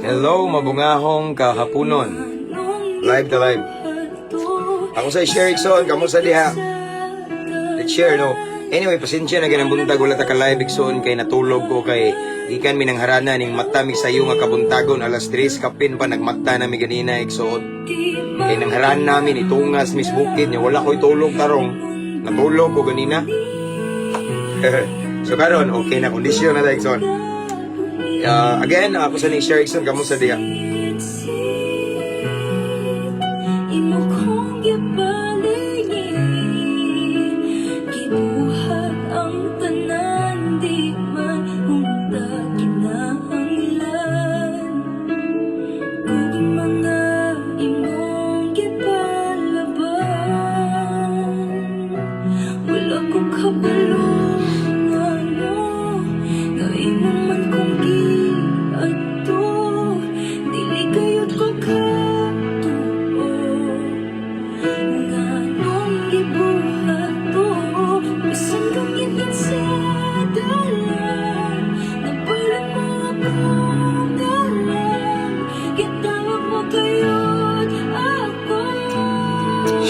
Hello, mabungahong kahaponon. Live to live. Ako sa share Ikson, kamusta diha? Let's share, no? Anyway, pasensya na ganang buntag, wala ta ka live Ikson, kay natulog ko kay ikan minangharana ning mata mi sayo nga kabuntagon alas 3 kapin pa nagmata na mi ganina Ikson. Kay nangharan namin itungas mis bukid niya, wala ko'y tulog tarong. Natulog ko ganina. So karon okay na kondisyon na ta Ikson. Again, ako sa ni share Ikson, kamusta diha?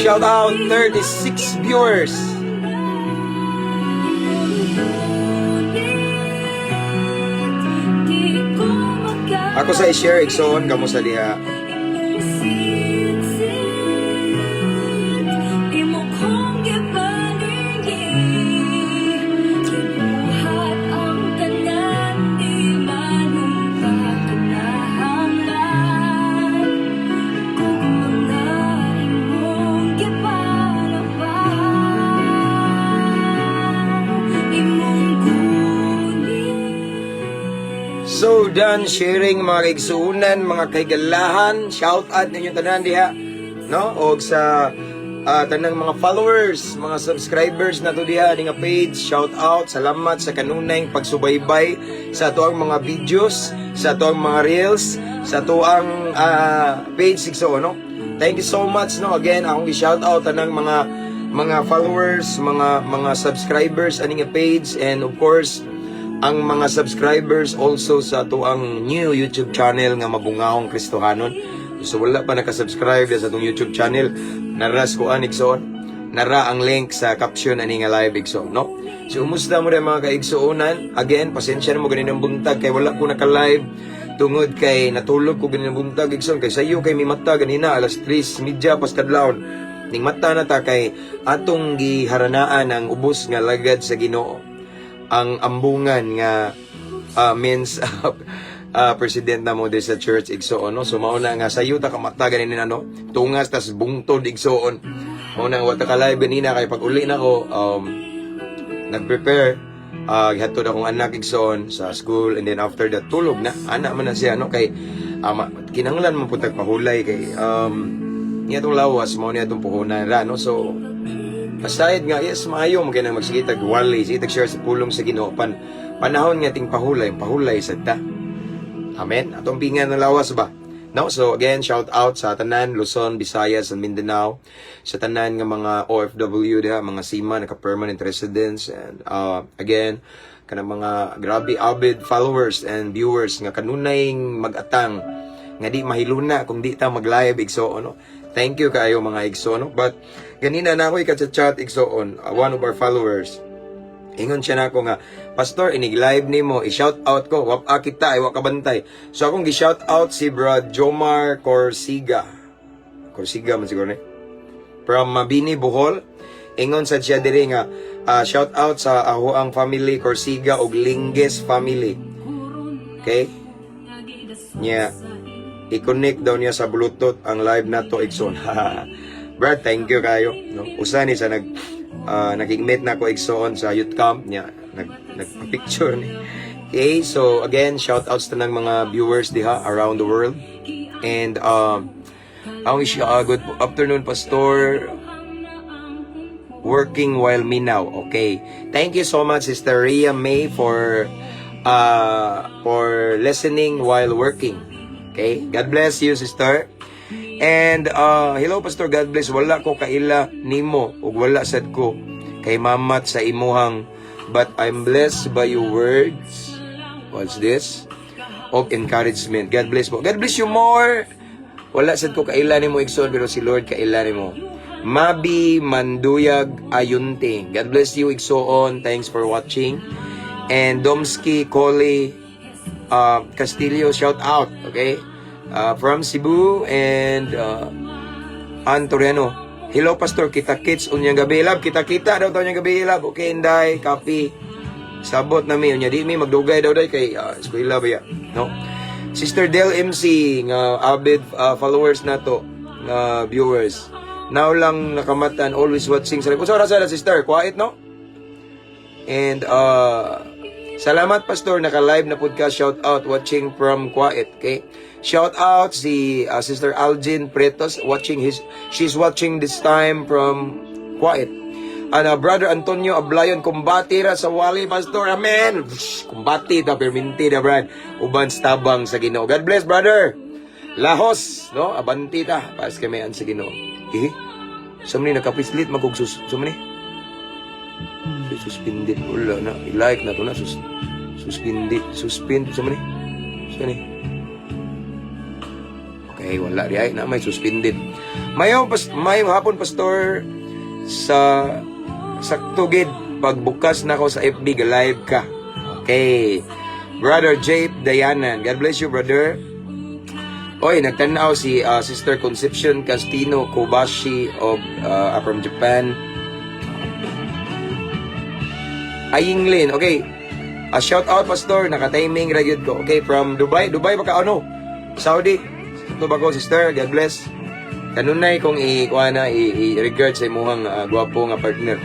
Shout out 36 viewers. Ako sa i-share Ikson, kamusta diha? So done sharing mga kaigsuunan, mga kaigalahan, shout out ninyo tanan diha, no? O sa tanang mga followers, mga subscribers na to diha ning page, shout out, salamat sa kanunay pagsubaybay sa ato ang mga videos, sa ato ang mga reels, sa ato ang page Ikson, no? Thank you so much, no? Again, akong i-shout out tanang mga followers, mga subscribers aning page, and of course ang mga subscribers also sa ato ang new YouTube channel nga Mabungahong Kristohanon. So wala pa nakasubscribe sa atong YouTube channel, naras ko Ikson, nara ang link sa caption ani nga live Ikson, no? So umusta mo rin mga kaigsuunan? Again, pasensya na mo ganinang buntag kay wala ko naka-live tungod kay natulog ko ganinang buntag Ikson, kay sayo kay mi mata ganina alas 3:30 pas kadlawon. Ning mata na ta kay atong giharanaan ang ubos nga lagad sa Ginoo, ang ambungan nga means president na mo sa church Ikson, no? So mauna nga sayo ta kamata ganin ano, tungas tas bungtod Ikson. Mauna nga wata ka live ganina kay pag uli na ko nag-prepare gihatod akong anak Ikson sa school, and then after that tulog na anak man na siya, no? Kay kinahanglan man pud pahulay kay niya tong lawas mao niya tong puhunan ra, no? So aside nga, yes, maayo mo ganang magsigitag wali, sigitag share sa pulong sa Ginoo panahon nga ting pahulay sa ta. Amen. Atong pingan ng lawas ba? No? So again, shout out sa tanan Luzon, Visayas, and Mindanao, sa tanan nga mga OFW diha, mga seaman, naka-permanent residents, and again, kanang mga grabe avid followers and viewers nga kanunay mag-atang nga di mahiluna kung di ta mag-live Ikson, no? Thank you kayo mga Ikson, no? But ganina na ako ika-chat Ikson, one of our followers. Ingon siya na ako nga, Pastor, inig-live nimo, i-shout out ko, wap kita, iwa kabantay. So akong gi-shout out si Brad Jomar Corsiga man siguro ni, from Mabini, Bohol. Ingon sa siya diri nga, shout out sa Ahoang family, Corsiga og Linges family. Okay? Yeah. I-connect daw niya sa Bluetooth ang live na to Ikson. Brad, thank you kayo, no? Usa ni sa naging-meet na ko Ikson sa youth camp niya, nagpa-picture ni. Okay, so again, shout outs to ng mga viewers diha around the world. And I wish you a good afternoon, Pastor. Working while me now. Okay. Thank you so much, Sister Rhea May, for listening while working. Okay? God bless you, sister. And hello Pastor, God bless. Wala ko kaila nimo ug wala sad ko kay mamat sa imuhang, but I'm blessed by your words. What's this? of encouragement. God bless po. God bless you more. Wala sad ko kailan mo igsoon pero si Lord kailan mo. Mabi Manduyag Ayunting. God bless you igsoon. Thanks for watching. And Domsky Koli Castillo, shout out. Okay? From Cebu and Antoriano. Hello Pastor, kita-kits unyang gabi lab. Kita-kita daw unyang gabi lab. Okay, Inday, copy. Sabot na mi unya di mi magdugay daw day kay eskwela ba ya. No? Sister Del MC nga avid followers nato nga viewers. Now lang nakamatan, always watching sa kung sa sister, quiet no? And salamat Pastor, naka-live na podcast, shout out watching from Quiet, okay? Shout out si Sister Algin Pretos she's watching this time from Quiet. And Brother Antonio Ablayon, kumbati ra sa wali Pastor, amen. Kumbati ta perminti da brad. Uban stabang sa Ginoo. God bless brother. Lahos, no? Abanti ta pas kami an sa Ginoo. Sumni nakapislit magugsus. Sumni. Suspended wala na. I-like na to na. Suspend. Sumni. Sumni. Okay, wala di ay na may suspended. Mayong hapon Pastor sa saktugid pagbukas na ko sa FB live ka. Okay. Brother Jape Dayanan. God bless you brother. Oy, nagtanaw si Sister Concepcion Castino Kobashi of from Japan. Ayinglin, okay. Shout out Pastor, naka-timing ra gyud ko. Okay, from Dubai. Dubai ba ka ano? Saudi. Ito ba ko sister? God bless. Kanunay kong i-regard sa imuhang gwapo nga partner.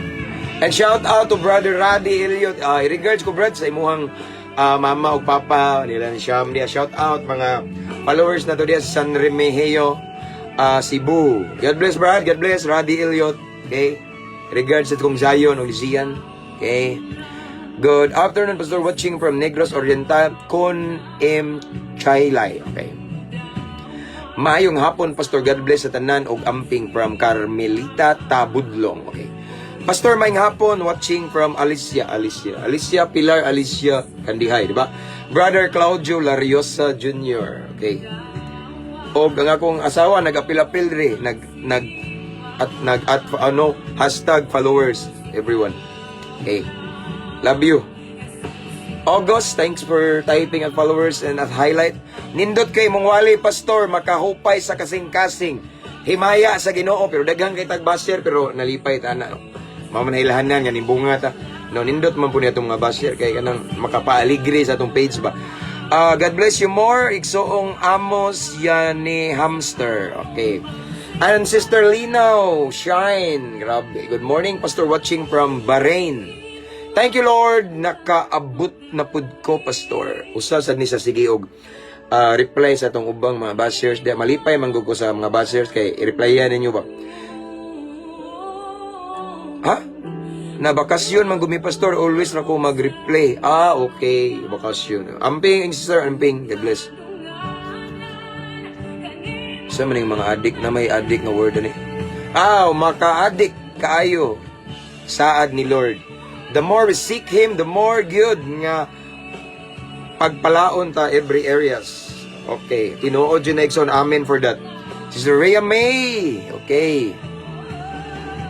And shout out to Brother Raddy Elliot. I-regards ko brad sa imuhang mama o papa nila ni Sham dia. Shout out mga followers na to dia sa San Remigio, Cebu. God bless Brad. God bless Raddy Elliot. Okay. Regards sa kong Zion o Lizian. Okay. Good afternoon Pastor, watching from Negros Oriental, Con M. Chaylay. Okay. Maayong hapon Pastor, God bless sa tanan og amping from Carmelita Tabudlong. Okay. Pastor, maayong hapon watching from Alicia Pilar Alicia Kandihay, di ba? Brother Claudio Lariosa Jr. Okay. Og ang akong asawa nag-apil-apil ri, hashtag followers everyone. Okay. Love you. August, thanks for typing at followers and at highlight. Nindot kay mong wali Pastor, makahupay sa kasing-kasing. Himaya sa Ginoo pero daghang kay tag-basher pero nalipay ta na. Mamanahilahanan nga nimbunga ta. No, nindot man po niya itong mga basher kay kanang makapaaligri sa atong page ba. God bless you more. Igsoong Amos Yani Hamster. Okay. And Sister Lino Shine. Grabe. Good morning, Pastor, watching from Bahrain. Thank you, Lord. Nakaabot na pud ko, Pastor. Usa sad ni sa sige og reply sa atong ubang mga bashers. Di malipay manggug ko sa mga bashers kay i-replyan ninyo ba? Ha? Na bakasyon man gumi Pastor, always na ko mag-reply. Okay, bakasyon. Amping, Sister, amping. God bless. Sa maning mga adik na may adik nga word ani. Maka-adik kaayo saad ni Lord. The more we seek Him, the more good nga pagpalaon ta every areas. Okay. Tinuod yun na Exxon. Amen for that. Sister Rhea May. Okay.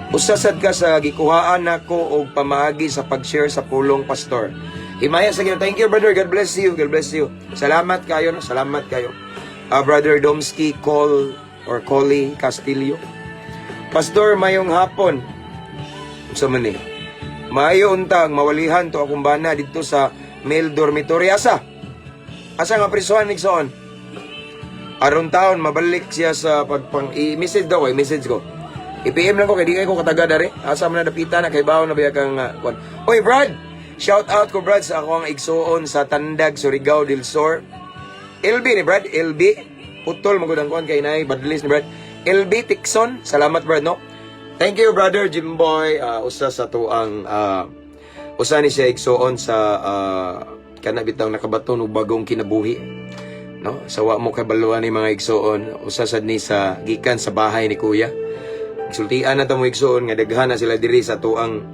Usasad ka sa gikuhaan nako og pamaagi sa pag-share sa pulong Pastor. Himaya sa Ginoo. Thank you, brother. God bless you. God bless you. Salamat kayo. No? Salamat kayo. Brother Domsky Coley Castillo. Pastor, mayong hapon. Sa mani. Maayo untang mawalihan to akong bana dito sa male dormitory. Asa nga prisuhan Nixon? Aron taon mabalik siya sa i-message daw ko, i-message ko. I-PM lang ko kay di kay ko kataga dare. Asa man na dapita na kay bawo na biya kang Oy Brad, shout out ko Brad sa ako ang igsuon sa Tandag, Surigao del Sur. LB ni Brad, LB putol magudang kuan kay nay badlis ni Brad. LB Tixon, salamat Brad no. Thank you, Brother Jimboy. Usa sa tuang usa ni siya igsuon sa kanabitang nakabaton og bagong kinabuhi. No? Sawa mo kabaluan ni mga igsuon. Usa sad ni sa gikan sa bahay ni Kuya. Sultian na ta mo igsuon nga daghan na sila diri sa tuang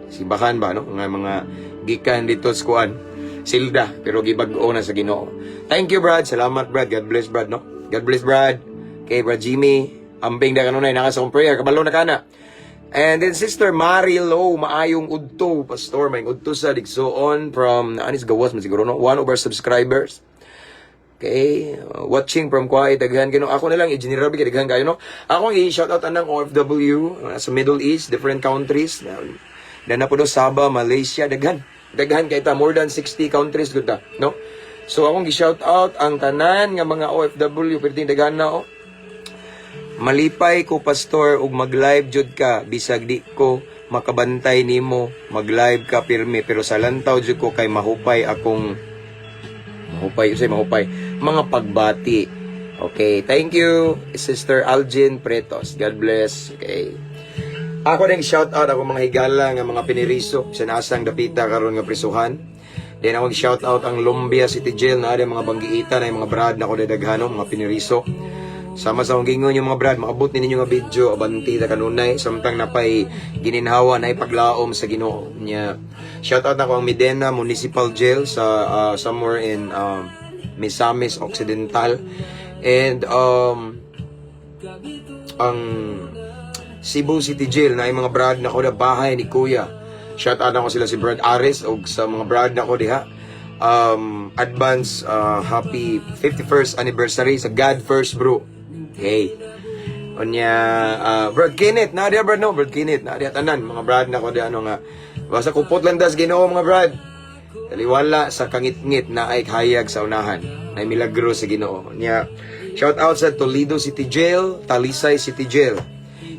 simbahan ba no? Nga mga gikan dito sa kuan. silda pero gibag-o na sa Ginoo. Thank you Brad, salamat Brad, God bless Brad, no? God bless Brad. Kay Brad Jimmy, ambing na kanunay naka sa akong prayer, kabalo na kana. And then Sister Marilo, maayong udto, Pastor, may udto sa Digsoon from, anis gawas man siguro, no? One of our subscribers. Okay, watching from Kuwait, daghan gino. Ako na lang i-general bigay daghan kayo, no? Ako i-shoutout anang OFW sa Middle East, different countries. Na po do Sabah, Malaysia, daghan. Daghan kay ta more than 60 countries gud ta, no? So akong gi-shoutout ang tanan nga mga OFW perting daghan na, oh. Malipay ko Pastor ug mag-live jud ka bisag di ko makabantay nimo, mag-live ka pirmi pero sa lantaw jud ko kay mahupay akong mahupay mga pagbati. Okay, thank you Sister Algin Pretos, God bless. Okay, ako ning shout out ako mga higala nga mga piniriso sa nasang dapita karon nga prisuhan. Then ako shout out ang Lumbia City Jail na ada mga banggiita na mga brad na ko daghano mga piniriso. Sama sa akong gingon yung mga brad, maabot ninyo nga video, abanti na kanunay, samtang napay gininhawa na ipaglaom sa Ginoo niya. Shoutout na ko ang Medina Municipal Jail sa somewhere in Misamis Occidental. And ang Cebu City Jail na yung mga brad na ko na bahay ni Kuya. Shoutout na ko sila si Brad Ares o sa mga brad na ko diha. Advance happy 51st anniversary sa God First Bro. Okay. Onya Brad Kenneth, na dia Brad no, Brad Kenneth, na dia tanan mga brad na ko di ano nga. Basta kupot lang das Ginoo mga brad. Taliwala sa kangit-ngit na ay hayag sa unahan. Ay milagro sa Ginoo. Nya shout out sa Toledo City Jail, Talisay City Jail.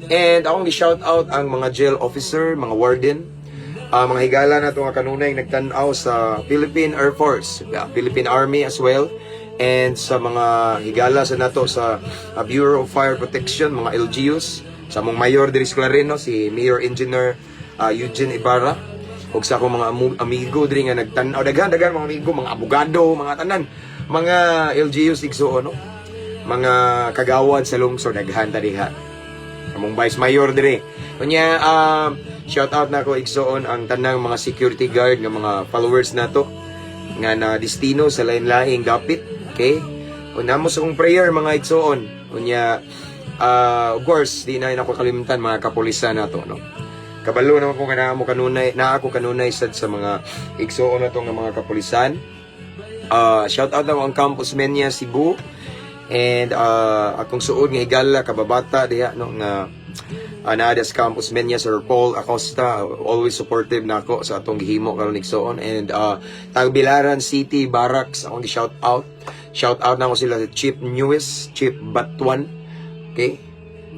And akong gi-shout out ang mga jail officer, mga warden, mga higala na ito nga kanunay nagtanaw sa Philippine Air Force, Philippine Army as well, and sa mga higala sa nato sa Bureau of Fire Protection, mga LGUs, sa mong Mayor Dris Clareno, si Mayor Engineer Eugene Ibarra, ug sa akong mga amigo diri nga nagtanaw, daghan mga amigo, mga abogado, mga tanan, mga LGUs igsuon, no? Mga kagawad sa lungsod, daghan ta diha. Among Vice Mayor diri. Kunya shout out na ko igsoon ang tanang mga security guard nga mga followers nato nga na destino sa lain-laing dapit. Okay? Unamo sa kong prayer mga igsoon. Unya of course di na ako kalimutan mga kapulisan nato, no. Kabalo naman ko nga na ako kanunay sad sa mga igsoon nato nga mga kapulisan. Shout out na ang Campus Menia Cebu and akong suod nga higala kababata diha, no, nga Anadas Campus Menia, Sir Paul Acosta, always supportive na ako sa atong gihimo karon igsoon. And Tagbilaran City Barracks, akong gi-shout out. Shout out na ko sila sa Chief Newes, Chief Batuan. Okay?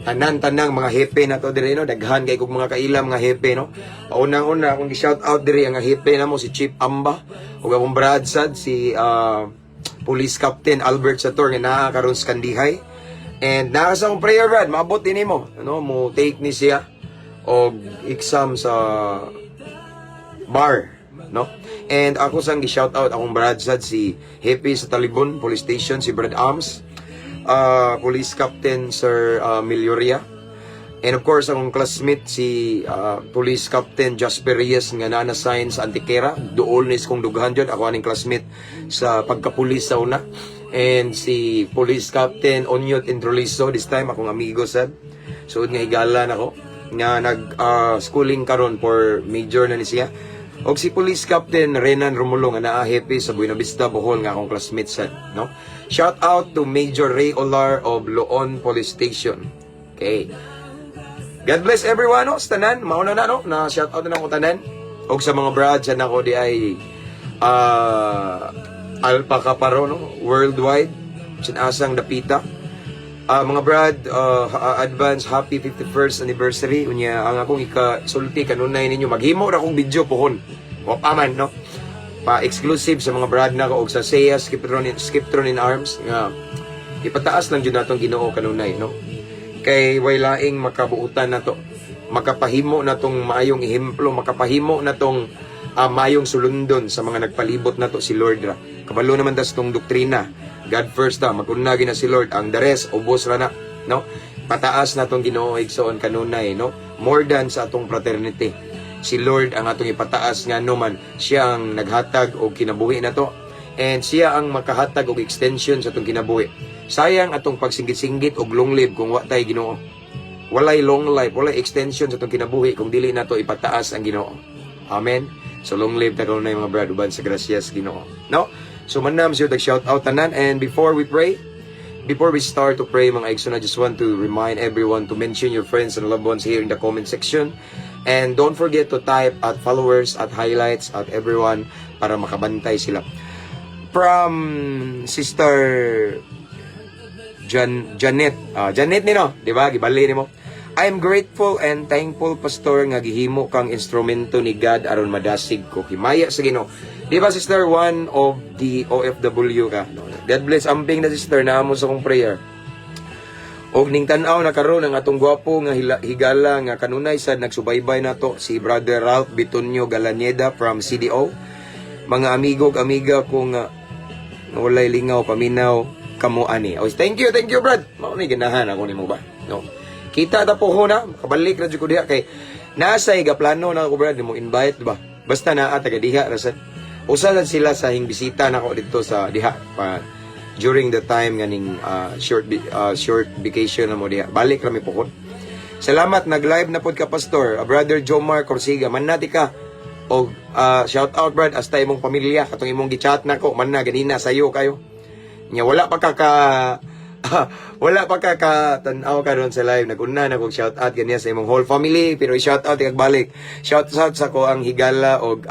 Tanan-tanang mga hepe na to dire, no, daghan kay kog mga kailam nga hepe, no. Paunang-una akong gi-shout out dire ang hepe namo si Chief Amba ug akong bradsad si Police Captain Albert Sator nga naa karon sa Kandihay. And nakasa akong prayer brad, maabot din mo, ano, mo take ni siya og exam sa bar, no. And ako sang gi-shout out akong bradsad si Happy sa Talibon Police Station, si Brad Arms, Police Captain Sir Milioria. And of course akong classmate si Police Captain Jasper Reyes nga na-assign sa Antiquera, duol nis kong dughan jud ako aning classmate sa pagkapulis sa una. And si Police Captain Onyot Introliso, this time akong amigo sad. Suod nga higala na ko nga nag-schooling karon for major na ni siya. Og si Police Captain Renan Romulo nga naa happy sa Buena Vista, Bohol nga akong classmate sad, no. Shout out to Major Ray Olar of Loon Police Station. Okay. God bless everyone, no, sa tanan. Mauna na, no, na shout out na ko tanan. Og sa mga brads na ko di ay Alpha Kaparo, no, worldwide, sinasang dapita. Mga brad, advance happy 51st anniversary. Unya ang akong ikasulti kanunay ninyo maghimo ra akong video pohon. Wapaman, no. Pa-exclusive sa mga brad na ko og sa Seiya Skiptron in Arms nga ipataas lang jud natong Ginoo kanunay, no. Kay way laing makabuutan nato. Makapahimo natong maayong ehemplo, makapahimo natong mayong sulundon sa mga nagpalibot nato si Lord ra. Kabalo naman das tong doktrina. God first ta, magunagi na si Lord. Ang the rest ubos ra na, no? Pataas natong Ginoo igsoon kanunay, no? More than sa atong fraternity. si Lord ang atong ipataas nga no man siya ang naghatag og kinabuhi nato, and siya ang makahatag og extension sa atong kinabuhi. Sayang atong pagsinggit-singgit og long live kung wa tay Ginoo. Walay long life, walay extension sa atong kinabuhi kung dili nato ipataas ang Ginoo. Amen. So long live ta kanunay mga brad uban sa grasyas Ginoo. No? So manam siyo tag shout out tanan, and before we start to pray mga igsoon, I just want to remind everyone to mention your friends and loved ones here in the comment section. And don't forget to type at followers, at highlights, at everyone para makabantay sila. From Sister Janet nino, di ba? Gibali nimo. I am grateful and thankful, Pastor, nga gihimo kang instrumento ni God aron madasig ko. Himaya sa Ginoo. Di ba, Sister, one of the OFW ka? God bless. Amping na, Sister, naamo sa kong prayer. Og ning tan-aw na karon ang atong gwapo nga higala nga kanunay sad nagsubaybay nato si Brother Ralph Bitonio Galaneda from CDO. Mga amigo ug amiga ko nga walay lingaw paminaw kamo ani. Oh, thank you brad. Mao ni ganahan ako nimo ba? No. Kita ta po ho na, kabalik na jud ko diha kay nasa igaplano na ako brad mo invite di ba? Basta naa taga diha ra sad. Usa sad sila sa hing bisita nako dito sa diha pa during the time ganing short vacation na mo diha. Balik ra mi pukod. Salamat nag-live na pod ka Pastor. Brother Jomar Corsiga man nati ka. Og shout out brad hasta imong pamilya katong imong gi-chat nako man na ganina sayo kayo. Nya wala pa ka tan-aw karon sa live naguna na kog shout out ganiya sa imong whole family pero i-shout out kag balik. Shout out sa ko ang higala og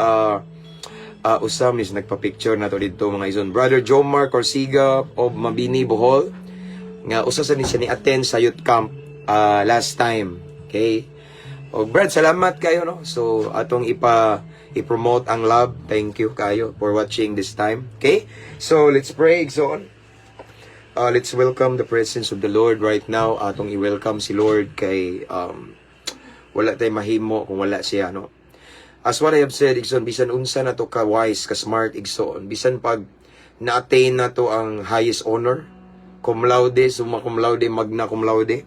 usam is nagpa-picture na to dito mga ison. Brother Jomar Corsiga of Mabini, Bohol. Nga usa sa ni siya ni attend sa youth camp last time. Okay? O Brad, salamat kayo no. So atong i-promote ang love. Thank you kayo for watching this time. Okay? So let's pray. So let's welcome the presence of the Lord right now. Atong i-welcome si Lord kay wala tay mahimo kung wala siya no. As what I have said, igsoon, bisan unsa na to ka wise, ka smart, igsoon, bisan pag na-attain na to ang highest honor, cum laude, summa cum laude, magna cum laude,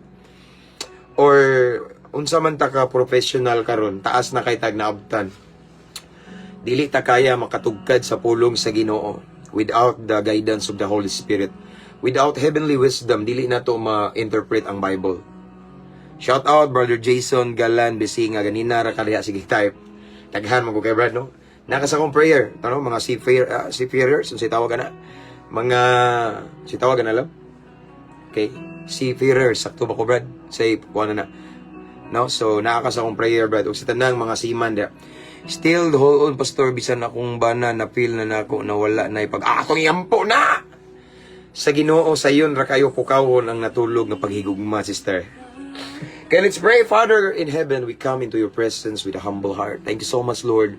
or unsa man ta ka professional karon, taas na kay tag naabtan, dili ta kaya makatugkad sa pulong sa Ginoo without the guidance of the Holy Spirit. Without heavenly wisdom, dili na to ma-interpret ang Bible. Shout out, Brother Jason Galan Besinga, ganina ra kaliha, sige type. Taghan mo ko kay Brad, no? Nakasa kong prayer, ano, mga seafarers, si tawag na. Mga, si tawag na lang. Okay, seafarers, sakto ba ko Brad? Say, kuha na. No? So, nakakasa kong prayer, Brad. O sa tanang mga seaman, still, the whole on, Pastor, bisan akong bana, na feel na nako, nawala na ipag, akong yampo na! Sa Ginoo sa iyon ra kayo pukawon ang natulog na paghigugma, sister. Okay, let's pray. Father in heaven, we come into your presence with a humble heart. Thank you so much, Lord,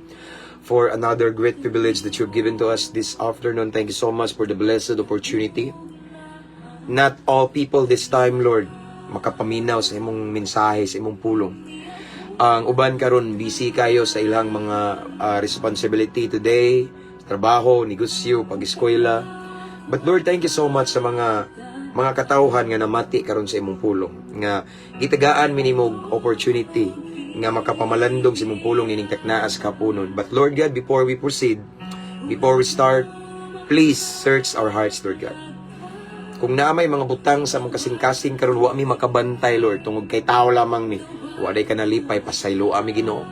for another great privilege that you've given to us this afternoon. Thank you so much for the blessed opportunity. Not all people this time, Lord, makapaminaw sa imong mensahe, sa imong pulong. Ang uban karon busy kayo sa ilang mga responsibility today, trabaho, negosyo, pag-eskwela. But Lord, thank you so much sa mga katawhan nga namati karon sa imong pulong. Nga gitagaan minimog opportunity nga makapamalandong sa imong pulong nining taknaas kapunon. But Lord God, before we proceed, before we start, please search our hearts, Lord God. Kung naamay mga butang sa mga kasing-kasing karon wa mi makabantay, Lord, tungod kay tao lamang ni. Wa day ka nalipay pasaylo ami Ginoo.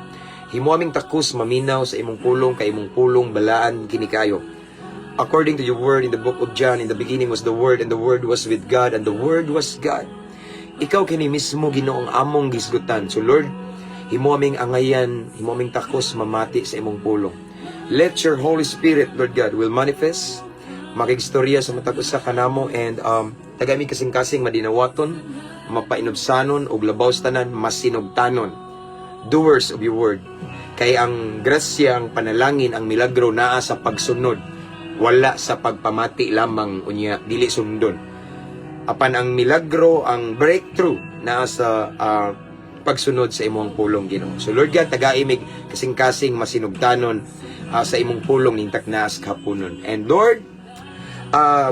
Himo aming takus maminaw sa imong pulong kay imong pulong balaan kini kayo. According to your word in the book of John, in the beginning was the Word, and the Word was with God, and the Word was God. Ikaw kini mismo Ginoong among gisgutan. So Lord, himo aming angayan, himo aming takos mamati sa imong pulong. Let your Holy Spirit, Lord God, will manifest, makigstorya sa matag usa kanamo, and tagami kasing-kasing madinawaton, mapainobsanon og labaw tanan, masinugtanon. Doers of your word. Kay ang grasya, ang panalangin, ang milagro naa sa pagsunod. Wala sa pagpamati lamang unya dili sundon. Apan ang milagro, ang breakthrough na sa pagsunod sa imong pulong Ginoo. So Lord God, tagaimig kasing-kasing masinugtanon sa imong pulong ning taknaas kapunon. And Lord,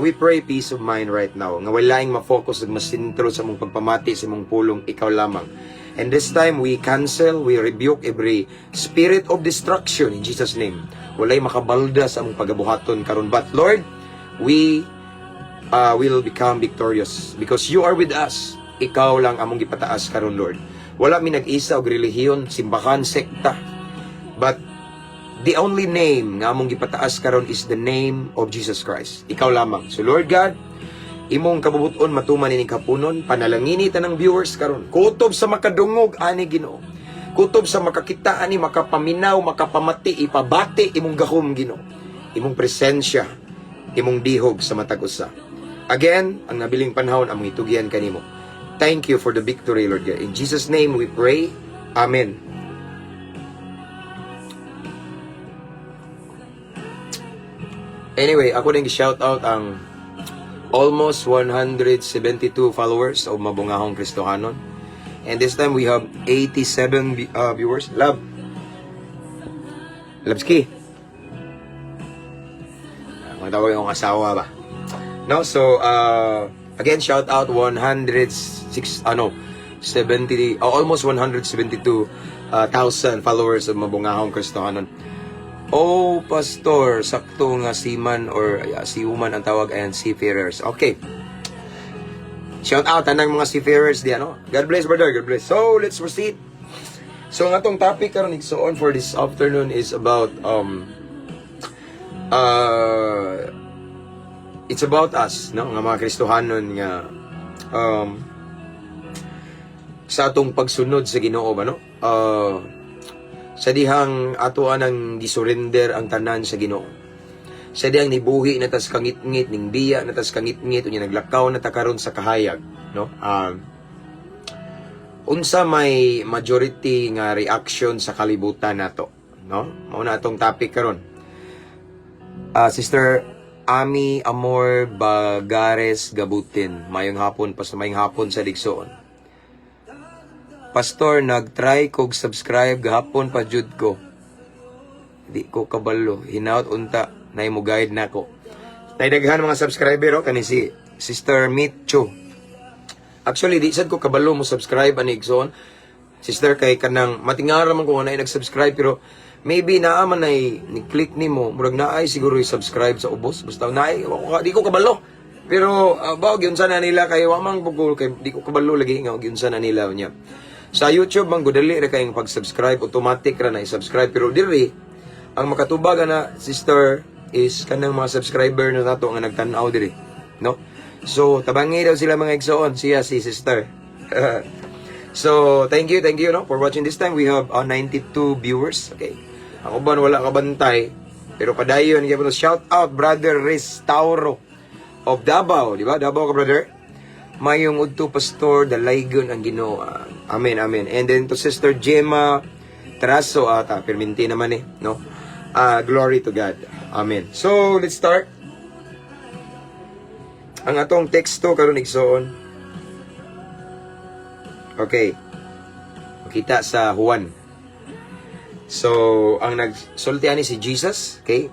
we pray peace of mind right now. Nga walaing ma-focus ug masintro sa imong pagpamati sa imong pulong ikaw lamang. And this time, we cancel, we rebuke every spirit of destruction in Jesus' name. Walay makabalda sa among pagabuhaton karon. But Lord, we will become victorious because you are with us. Ikaw lang among gipataas karon, Lord. Wala mi nag-isa og relihiyon, simbahan, sekta. But the only name nga among gipataas karon is the name of Jesus Christ. Ikaw lamang. So Lord God, imong kabubuton matuman ining kapunon, panalangini tanang viewers karon. Kutob sa makadungog ani Ginoo. Kutob sa makakita ani, makapaminaw, makapamati, ipabati imong gahom Ginoo. Imong presensya, imong dihog sa matag usa. Again, ang nabiling panahon among itugyan kanimo. Thank you for the victory, Lord God. In Jesus' name we pray. Amen. Anyway, ako nang shout out ang almost 172 followers of Mabungahong Kristohanon. And this time we have 87 viewers. Love. Labski. Magtawag yung asawa ba? No, so again, shout out 70 almost 172,000 followers of Mabungahong Kristohanon. Oh, pastor, sakto nga seaman or si woman ang tawag ayan, seafarers. Okay. Shout out tanang mga seafarers di ano. God bless, brother. God bless. So, let's proceed. So, ang atong topic karon igsoon for this afternoon is about it's about us, no? Nga mga Kristohanon nga sa atong pagsunod sa Ginoo ba, no? Sa dihang atoan ang gisurrender ang tanan sa Ginoo. Sa dihang nibuhi na tas kangit-ngit ning biya na tas kangit-ngit unya naglakaw na ta karon sa kahayag, no? Unsa may majority nga reaction sa kalibutan nato, no? Mao na atong topic karon. Sister Ami Amor Bagares Gabutin, mayong hapon sa Digsoon. Pastor, nag-try kog subscribe gahapon pa jud ko. Di ko kabalo. Hinaut unta. Nay mo guide na ko. Tay daghan mga subscriber kani si Sister Mitcho. Actually, di sad ko kabalo mo subscribe ani Igsoon. Sister, kay kanang matingara man ko na nag-subscribe pero maybe naa man ay ni-click nimo. Murag naay siguro i-subscribe sa ubos. Basta naay di ko kabalo. Pero baog yun sana nila kay wa man bugol kay di ko kabalo lagi nga yun sana nila nya. Sa YouTube, mang gudali ra kayong pag-subscribe, automatic ra na i-subscribe. Pero diri, ang makatubag na, sister, is kanang mga subscriber na nato nga nagtanaw diri. No? So, tabangi daw sila mga igsoon, siya si sister. So, thank you, no, for watching this time. We have 92 viewers. Okay. Ang uban, wala kabantay. Pero padayon, shout out, Brother Restauro of Davao. Di ba? Davao ka, brother? Mayong udto pastor dalaygon ang Ginoo. Amen, amen. And then to Sister Gemma Taraso ata perminti naman no. Glory to God. Amen. So, let's start. Ang atong teksto karon igsoon. Okay. Kita sa Juan. So, ang nagsulti ani si Jesus, okay?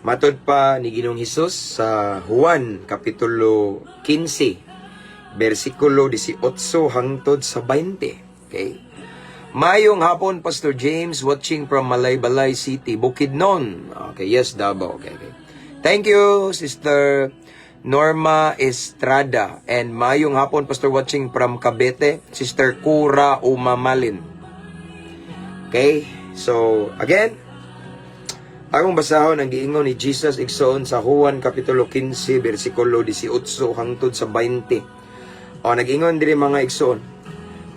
Matod pa ni Ginoong Hesus sa Juan kapitulo 15 versikulo 18 hangtod sa 20. Okay? Mayong hapon, Pastor James, watching from Malaybalay City, Bukidnon. Okay, yes, Davao. Okay. Thank you, Sister Norma Estrada. And mayong hapon, Pastor, watching from Cavite, Sister Cura Umamalin. Okay? So, again, akong basahon ang giingon ni Jesus igsoon sa Juan kapitulo 15 bersikulo 18 hangtod sa 20. O nag-ingon diri mga igsoon,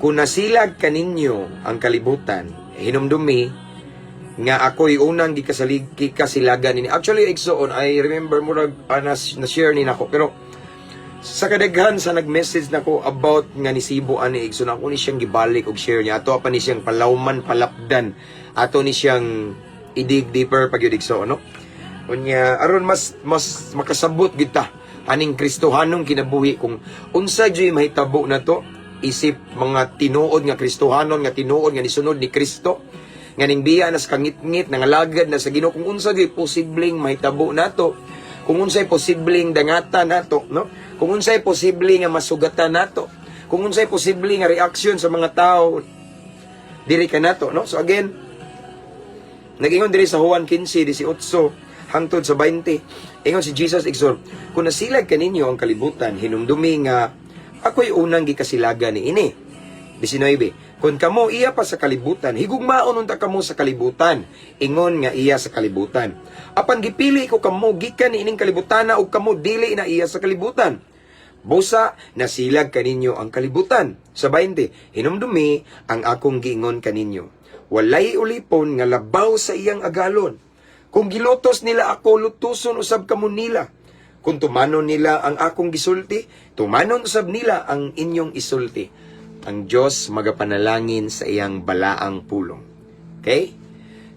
kung nasilag kaninyo ang kalibutan, hinumdumi nga ako'y unang gikasilagan nini. Actually igsoon, I remember murag na-share ni nako, pero sa kadaghan sa nag-message nako about nga nisibo ani igsoon, ako ni siyang gibalik og share niya. Ato pa ni siyang palawman, palapdan. Ato ni siyang i-dig deeper pag yun igsoon, no? Unya aron mas makasabot kita aning Kristohanong kinabuhi kung unsa jud mahitabo na to isip mga tinuod nga Kristohanon nga tinuod nga nisunod ni Kristo nga ning biya nas kangit-ngit nangalagad na sa Ginoo kung unsa jud posibleng mahitabo nato kung unsay posibleng dangatan nato no kung unsay posible nga masugatan nato kung unsay posible nga reaction sa mga tao diri kanato, no? So again, nag-ingon diri sa Juan 15:18 hangtod sa 20. Ingon si Jesus igsoon, kung nasilag kaninyo ang kalibutan, hinumdumi nga ako'y unang gikasilaga ni ini. 19. Kung kamo iya pa sa kalibutan, higugmaon unta kamo sa kalibutan, ingon nga iya sa kalibutan. Apan gipili ko kamo gikan ni ining kalibutan ug kamo dili na iya sa kalibutan. Busa nasilag kaninyo ang kalibutan. Sa 20. Hinumdumi ang akong giingon kaninyo. Walay ulipon nga labaw sa iyang agalon. Kung gilutos nila ako, lutuson usab kamo nila. Kung tumanon nila ang akong gisulti, tumanon usab nila ang inyong isulti. Ang Diyos magapanalangin sa iyang balaang pulong. Okay?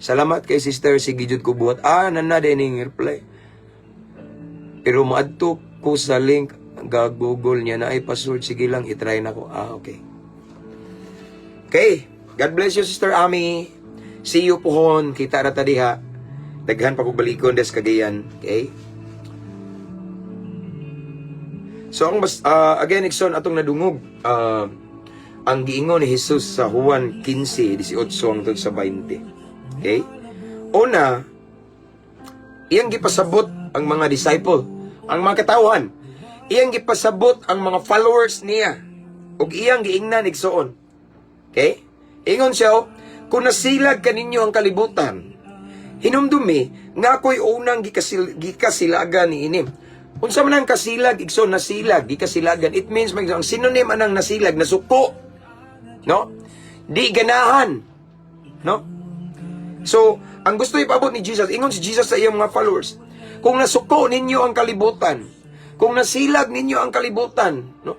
Salamat kay Sister sige jud ko buhat. Nanada ning reply. Pero maadto ko sa link, Google niya na ay password. Sige lang, itry na ko. Okay. Okay. God bless you, Sister Ami. See you pohon. Kita rata diha. Daghan pa ko balikon des Cagayan. Okay? So, again, Ikson, atong nadungog. Ang giingon ni Jesus sa Juan 15:18 hangtod sa 20. Okay? Una, iyang gipasabot ang mga disciple, ang mga katawhan. Iyang gipasabot ang mga followers niya. Ug iyang giingnan igsoon. Okay? Ingon siya, kung nasilag kaninyo ang kalibutan, hinumdumi nga ako'y unang gikasilagan ni inim. Unsa man ang kasilag, igsoon nasilag, gikasilagan. It means ang synonym anang nasilag, nasuko. No? Di ganahan. No? So, ang gusto ipabot ni Jesus, ingon si Jesus sa iyang mga followers, kung nasuko ninyo ang kalibutan, kung nasilag ninyo ang kalibutan, no?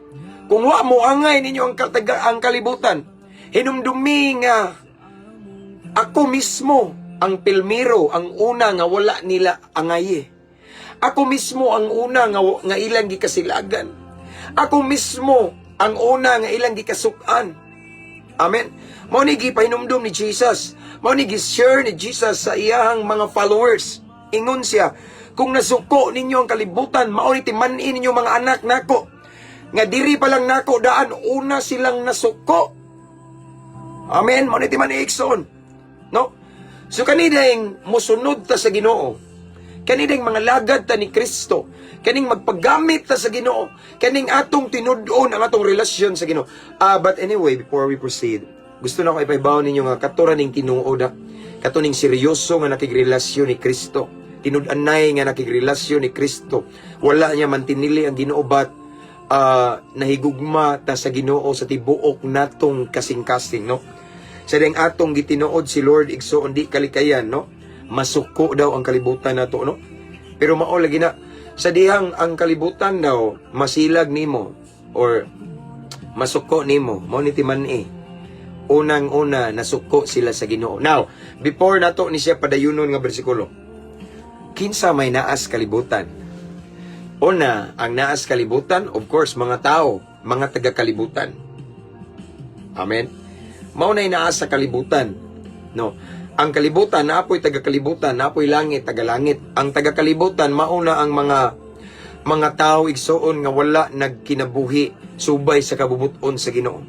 Kung wa mo angay ninyo ang kalibutan, hinumdumi nga ako mismo ang pilmiro, ang una nga wala nila angaye. Ako mismo ang una nga ilang gikasilagan. Ako mismo ang una nga ilang gikasukan. Amen. Mao ni gipahinumdum ni Jesus. Mao ni gi-share ni Jesus sa iyang mga followers. Ingon siya, kung nasuko ninyo ang kalibutan, mao ni timan-in ninyo mga anak nako. Nga diri pa lang nako daan una silang nasuko. Amen. Mao ni timan Ikson. No? So kanideng mosunod ta sa Ginoo. Kanideng mga lagad ta ni Kristo. Kaning magpagamit ta sa Ginoo. Kaning atong tinud-on ang atong relasyon sa Ginoo. But anyway, before we proceed, gusto na ko ipahibaw ninyo nga katura ning tinuod, katuning seryoso nga nakigrelasyon ni Kristo. Tinud-anay nga nakigrelasyon ni Kristo. Wala niya man tinili ang Ginoo, but nahigugma ta sa Ginoo sa tibuok natong kasing-kasing, no? Sa ding atong gitinuod si Lord igsoon di kalikayan, no? Masuko daw ang kalibutan nato, no? Pero mao lagi na sa dihang ang kalibutan daw masilag nimo or masuko nimo, mao ni timan-i. Unang-una nasuko sila sa Ginoo. Now, before nato ni siya padayunon nga bersikulo, kinsa may naas kalibutan? Una, ang naas kalibutan, of course, mga tao, mga taga-kalibutan. Amen? Mao na'y naas sa kalibutan. No? Ang kalibutan, naapoy taga-kalibutan, naapoy langit, taga-langit. Ang taga-kalibutan, mauna ang mga tao igsoon nga wala nagkinabuhi subay sa kabubuton sa Ginoo.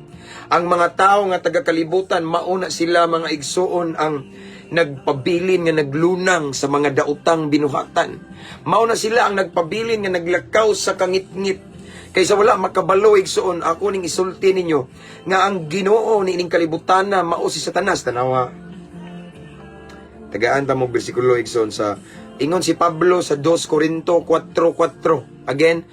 Ang mga tao nga taga-kalibutan, mauna sila mga igsoon ang nagpabilin nga naglunang sa mga daotang binuhatan. Mauna sila ang nagpabilin nga naglakaw sa kangit-ngit. Kaysa wala makabalo igsoon, ako ning isulti ninyo nga ang Ginoo ni ining kalibutan na mao si Satanas. Tanawa. Tagaan ta mo bersikulo igsoon sa ingon si Pablo sa 2 Corinto 4:4. Again,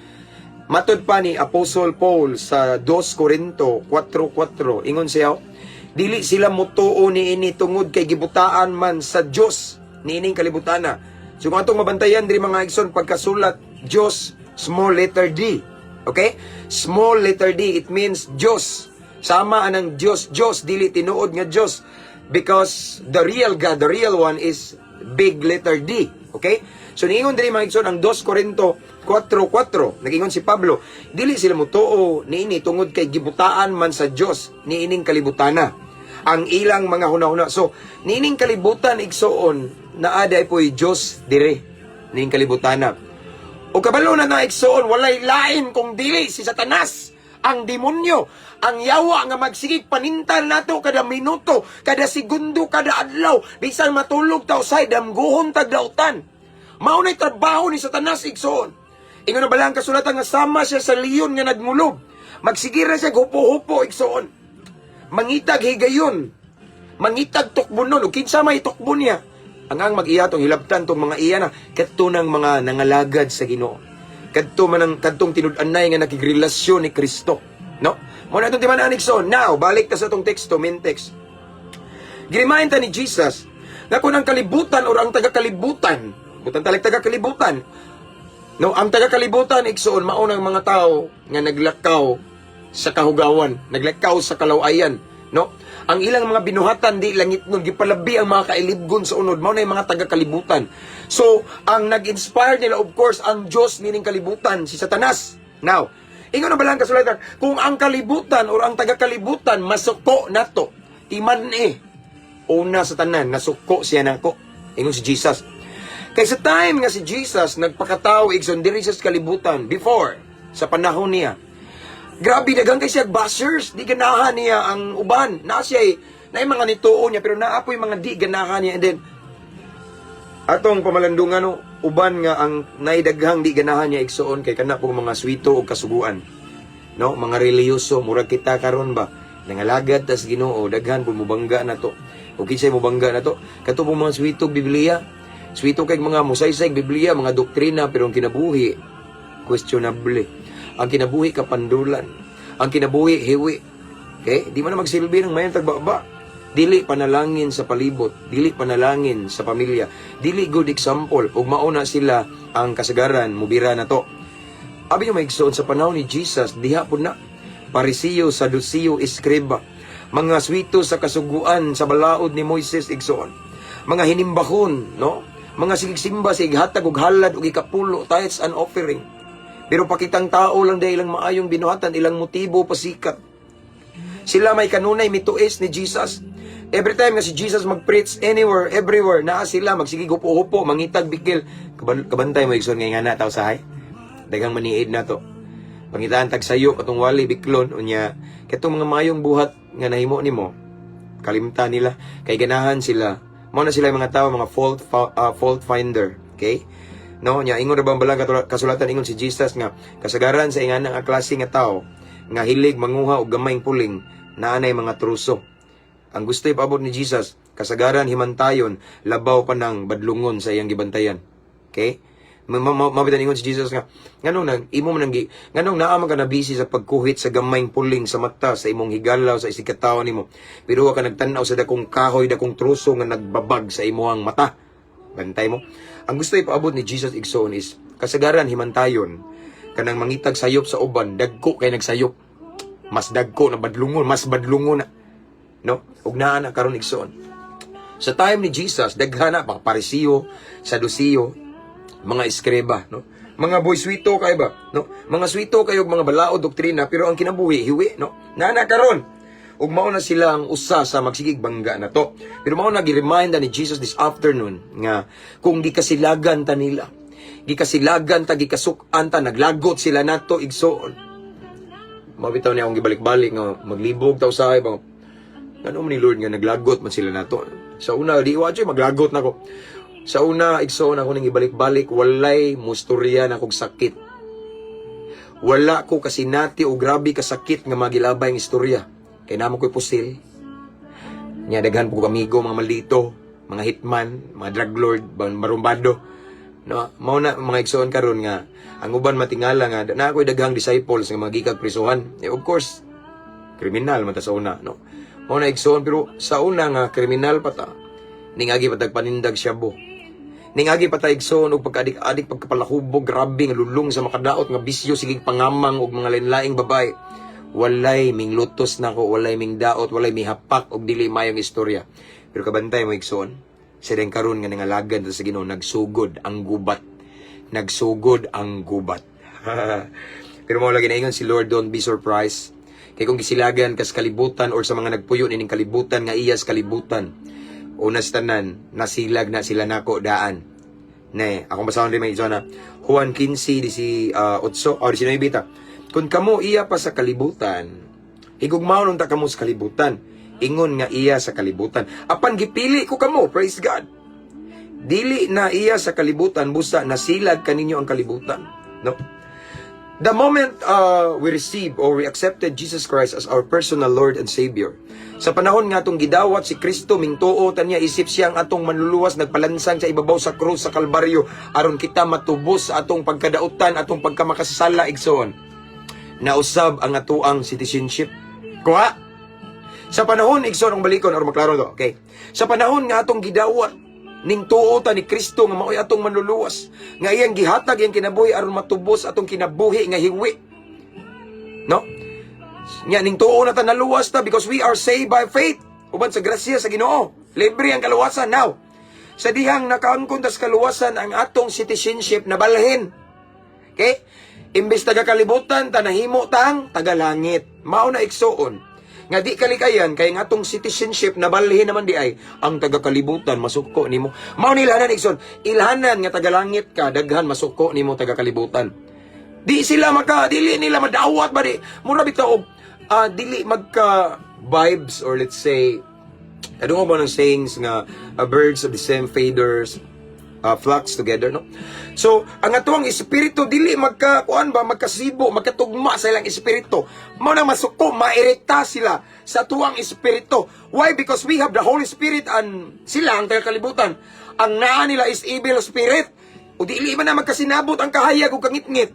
matud pa ni Apostle Paul sa 2 Corinto 4:4. Ingon siya, dili sila mutuo ni ini tungod kay gibutaan man sa Dios ni ining kalibutana. So kung atong mabantayan diri mga igsoon pagkasulat Dios, small letter D. Okay? Small letter D, it means Dios. Sama anang Dios, Dios dili tinuod nga Dios. Because the real God, the real one is big letter D. Okay? So, niingon din mga igsoon ang 2 Corinto 4:4. Nag-ingon si Pablo, dili sila mutuo niini tungod kay gibutaan man sa Dios ni ining kalibutana. Ang ilang mga hunahuna. So, niining kalibutan igsoon naa day po'y Dios dire niining kalibutana. O kabalo na igsoon walay lain kung dili si Satanas Ang demonyo, ang yawa nga magsigig panintal nato kada minuto, kada segundo, kada adlaw, bisan matulog ta usay damguhon tag dautan. Mao nay trabaho ni Satanas igsoon. Ingon na balang kasulatan nga sama siya sa leon nga nagmulob. Magsigira siya hupo-hupo igsoon. Mangitag higayon. Mangitag tukbunon o kinsa may tukbon niya. Ang mag-iya tong hilabtan tong mga iya na kadto ng mga nangalagad sa Ginoo. Kadtong tinud-anay nga nakigrelasyon ni Kristo, no? Mo na itong timan Nixon. Now, balik ta sa itong teksto, main text. Girimahin ta ni Jesus na kung ang kalibutan o ang taga-kalibutan, butang talik taga-kalibutan, no, ang taga-kalibutan, iksoon, maunang mga tao nga naglakaw sa kahugawan, naglakaw sa kalawayan, no? Ang ilang mga binuhatan, di langit nun, gipalabi ang mga kailibgon sa unod, mao na yung mga taga-kalibutan. So, ang nag-inspire nila, of course, ang Diyos nining kalibutan, si Satanas. Now, ingon na balang kasulatan, kung ang kalibutan o ang taga-kalibutan, masuko na to, timan una sa tanan, nasuko siya nako. Ingon si Jesus. Kaya sa time nga si Jesus, nagpakatao, igson, diri sa kalibutan, before, sa panahon niya, grabe, dagang kay siya bashers, di ganahan niya ang uban. Na siya na yung mga nituo niya, pero naapoy mga di ganahan niya. And then, atong pamalandungan, no, uban nga ang naidaghang di ganahan niya igsoon kay kana pong mga swito o kasuguan. No, mga reliyoso, murag kita karon ba, nangalagad tas Ginoo, daghan po mubangga na to. O kinsay mubangga na to, kato pong mga swito Biblia, swito kay mga musaysay Biblia, mga doktrina, pero ang kinabuhi, questionable. Ang kinabuhi kapandulan. Ang kinabuhi hiwi. Okay? Di man na magsilbi ng mayang tagbaba. Dili panalangin sa palibot. Dili panalangin sa pamilya. Dili good example. Ug mauna sila ang kasagaran, mubira na to. Abi nyo maigsoon sa panahon ni Jesus, diha po na. Parisiyo, Sadusiyo, Iskriba. Mga swito sa kasuguan sa balaod ni Moises igsoon. Mga hinimbahon, no? Mga sigigsimba sa ighatag ug halad ug ikapulo, tithes and offering. Pero pakitang tao lang dahil ilang maayong binuhatan, ilang motibo pasikat. Sila may kanunay mituis ni Jesus. Every time nga si Jesus mag-preach anywhere, everywhere, naa sila, magsige hupo-hupo, mangitag bikil. Kabantay mo, igsoon ngayon nga na, tao sahay. Dagang maniid na to. Pangitaan tag sayo, katong wali, biklon, unya, katong mga mayong buhat nga nahimo ni mo, kalimta nila, kay ganahan sila. Mao na sila mga tao, mga fault finder. Okay? No, nya ingon ra bang balang kasulatan ingon si Jesus nga kasagaran sa inganang klase nga tao nga hilig manguha og gamayng puling naanay mga truso. Ang gusto ipaabot ni Jesus, kasagaran himantayon labaw pa ng badlungon sa iyang gibantayan. Okay? Mabitan ingon si Jesus nga nganong nang imo man nganong naa man ka na busy sa pagkuhit sa gamayng puling sa mata sa imong higalaw sa isikataw nimo. Pero wa ka nagtan-aw sa dakong kahoy, dakong truso nga nagbabag sa imong mata. Bantay mo. Ang gusto ipaabot ni Jesus igsoon is kasagaran himantayon kanang mangitag sayop sa uban, dagko kay nagsayop. Mas dagko na badlungon, mas badlungon na. No? Ug naa na karon igsoon. Sa time ni Jesus, daghan na mga Parisiyo, Sadusiyo, mga Iskriba, no? Mga boy swito kay ba, no? Mga swito kayo mga balaod doktrina, pero ang kinabuhi hiwi, no? Naa na karon. Ug mao na sila ang usa sa magsigig bangga na to. Pero mao na gi-remind ni Jesus this afternoon nga kung gikasilagan ta nila, gikasilagan ta, gikasukan ta, naglagot sila nato igsoon. Mabitaw niya akong gibalik-balik nga maglibog ta usahay bang ano man ni Lord nga naglagot man sila nato. Sa una di wa maglagot nako. Sa una igsoon ako ning ibalik-balik, walay mustorya na kog sakit. Wala ko kasinati o grabe ka sakit nga magilabay ang istorya. Kaya naman ko'y pusil. Nya daghan po amigo, mga malito, mga hitman, mga drug lord, marumbado. No, mao na mga igsoon karon nga ang uban matingala nga na ako'y daghang disciples nga magikag prisuhan. Of course, kriminal man ta sa una, no. Mao na igsoon pero sa una nga kriminal pa ta. Ningagi pa tagpanindag syabo. Ningagi pa ta igsoon og pagkaadik-adik pagkapalahubog, grabe nga lulong sa makadaot nga bisyo sigig pangamang og mga lain-laing babae. Walay ming lutos na ko, walay ming daot, walay mi hapak og dili mayong istorya. Pero kabantay mo igsoon, sa den karon nga nangalagad sa Ginoo, nagsugod ang gubat. Nagsugod ang gubat. Pero mao lagi na ingon si Lord, don't be surprised. Kay kung gisilagan kas kalibutan or sa mga nagpuyo nining kalibutan nga iyas kalibutan, unas tanan nasilag na sila nako daan. Ne, akong basahon rin may na Juan 15 di si 8 or 19 bita. Kung kamo iya pa sa kalibutan, higugmaw nung ta kamo sa kalibutan, ingon nga iya sa kalibutan. Apan gipili ko kamo, praise God. Dili na iya sa kalibutan, busa nasilag kaninyo ang kalibutan. No? The moment we receive or we accepted Jesus Christ as our personal Lord and Savior, sa panahon nga atong gidawat si Kristo, mingtuo tanya isip siya ang atong manluluwas, nagpalansang sa ibabaw sa krus sa Kalbaryo, aron kita matubos sa atong pagkadautan, atong pagkamakasala, igsoon. Nausab ang atuang citizenship. Kuha? Sa panahon, igsoon ang balikon, or maklaro to, okay? Sa panahon nga atong gidawat, ning tuota ni Kristo nga maoy atong manluluwas, nga iyang gihatag iyang kinabuhi aron matubos atong kinabuhi nga hiwi, no? Nya ning tuo na ta naluwas ta because we are saved by faith uban sa grasya sa Ginoo. Libre ang kaluwasan. Now, sa dihang nakaangkon ta sa kaluwasan ang atong citizenship na balhin, okay? Imbes taga kalibutan ta nahimo tang tagalangit. Mao na igsoon nga di kalikayan kay nga atong citizenship na balhin naman di ay ang taga-kalibutan masuko nimo. Mao ni ilhanan igsoon, ilhanan nga tagalangit ka daghan masuko nimo taga-kalibutan. Di sila dili nila madawat ba di. Mura bitaw dili magka vibes, or let's say I don't know ba ng sayings nga birds of the same feathers flocks together, no? So, ang atuang espiritu dili magkasibo, magkatugma sa ilang espiritu. Mao nang masuko, mairekta sila sa atuang espiritu. Why? Because we have the Holy Spirit and sila ang taga-kalibutan. Ang naa nila is evil spirit. O dili man na magkasinabot ang kahayag o kangit-ngit.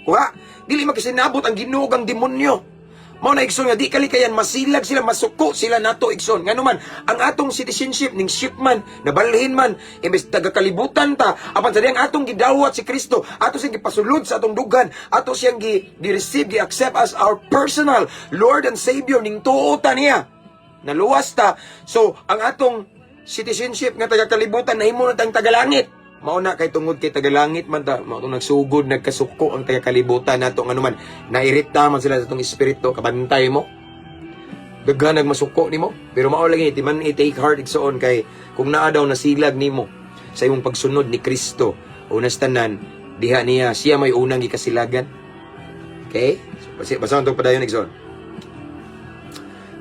Kuha? Dili magkasinabot ang ginuog ang demonyo. Mao na igsoon nga di kalikayan masilag sila, masuko sila nato igsoon. Nganuman ang atong citizenship ning shipman nabalhin man imbes taga-kalibutan ta, apan sa diyang atong gidawat si Kristo, ato siyang gipasulod sa atong dugan, ato siyang gi-receive, gi-accept as our personal Lord and Savior, ning tuo ta niya. Naluwas ta. So ang atong citizenship nga taga-kalibutan nahimo na tang tagalangit. Mao na kay tungod kay tagalangit man ta, mao nagsugod nagkasuko ang taga-kalibutan nato nganuman nairita man sila sa atong espiritu. Kabantay mo daghan nagmasuko nimo, pero mao lagi ti man i-take heart igsoon kay kung naa daw nasilag nimo sa imong pagsunod ni Kristo, unas tanan diha niya siya may unang gikasilagan. Okay, basahan to padayon igsoon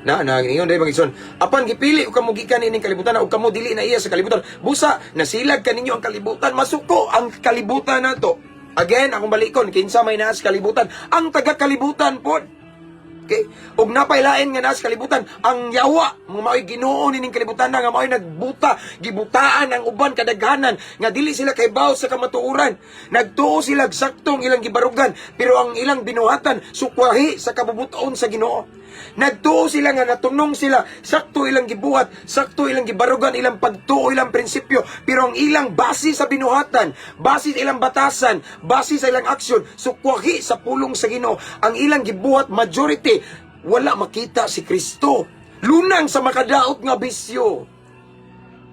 na ingon dai magison, apan gipili ug kamo gikan ining kalibutan ug kamo dili na iya sa kalibutan, busa nasilag kaninyo ang kalibutan, masuko ang kalibutan nato. Again, akong balikon, kinsa may naa sa kalibutan, ang taga-kalibutan pod. Okay? Ug napailain nga naa sa kalibutan ang yawa, mga mao'y Ginoo nining kalibutan nga mao'y nagbuta, gibutaan ang uban kadaghanan nga dili sila kay baw sa kamatuoran. Nagtuo sila saktong ilang gibarugan, pero ang ilang binuhatan sukwahi sa kabubuton sa Ginoo. Nagtuo sila nga natunong sila, sakto ilang gibuhat, sakto ilang gibarugan, ilang pagtuo, ilang prinsipyo, pero ang ilang base sa binuhatan, base sa ilang batasan, base sa ilang aksyon, sukwahi sa pulong sa Ginoo. Ang ilang gibuhat, majority, wala makita si Kristo. Lunang sa makadaot nga bisyo.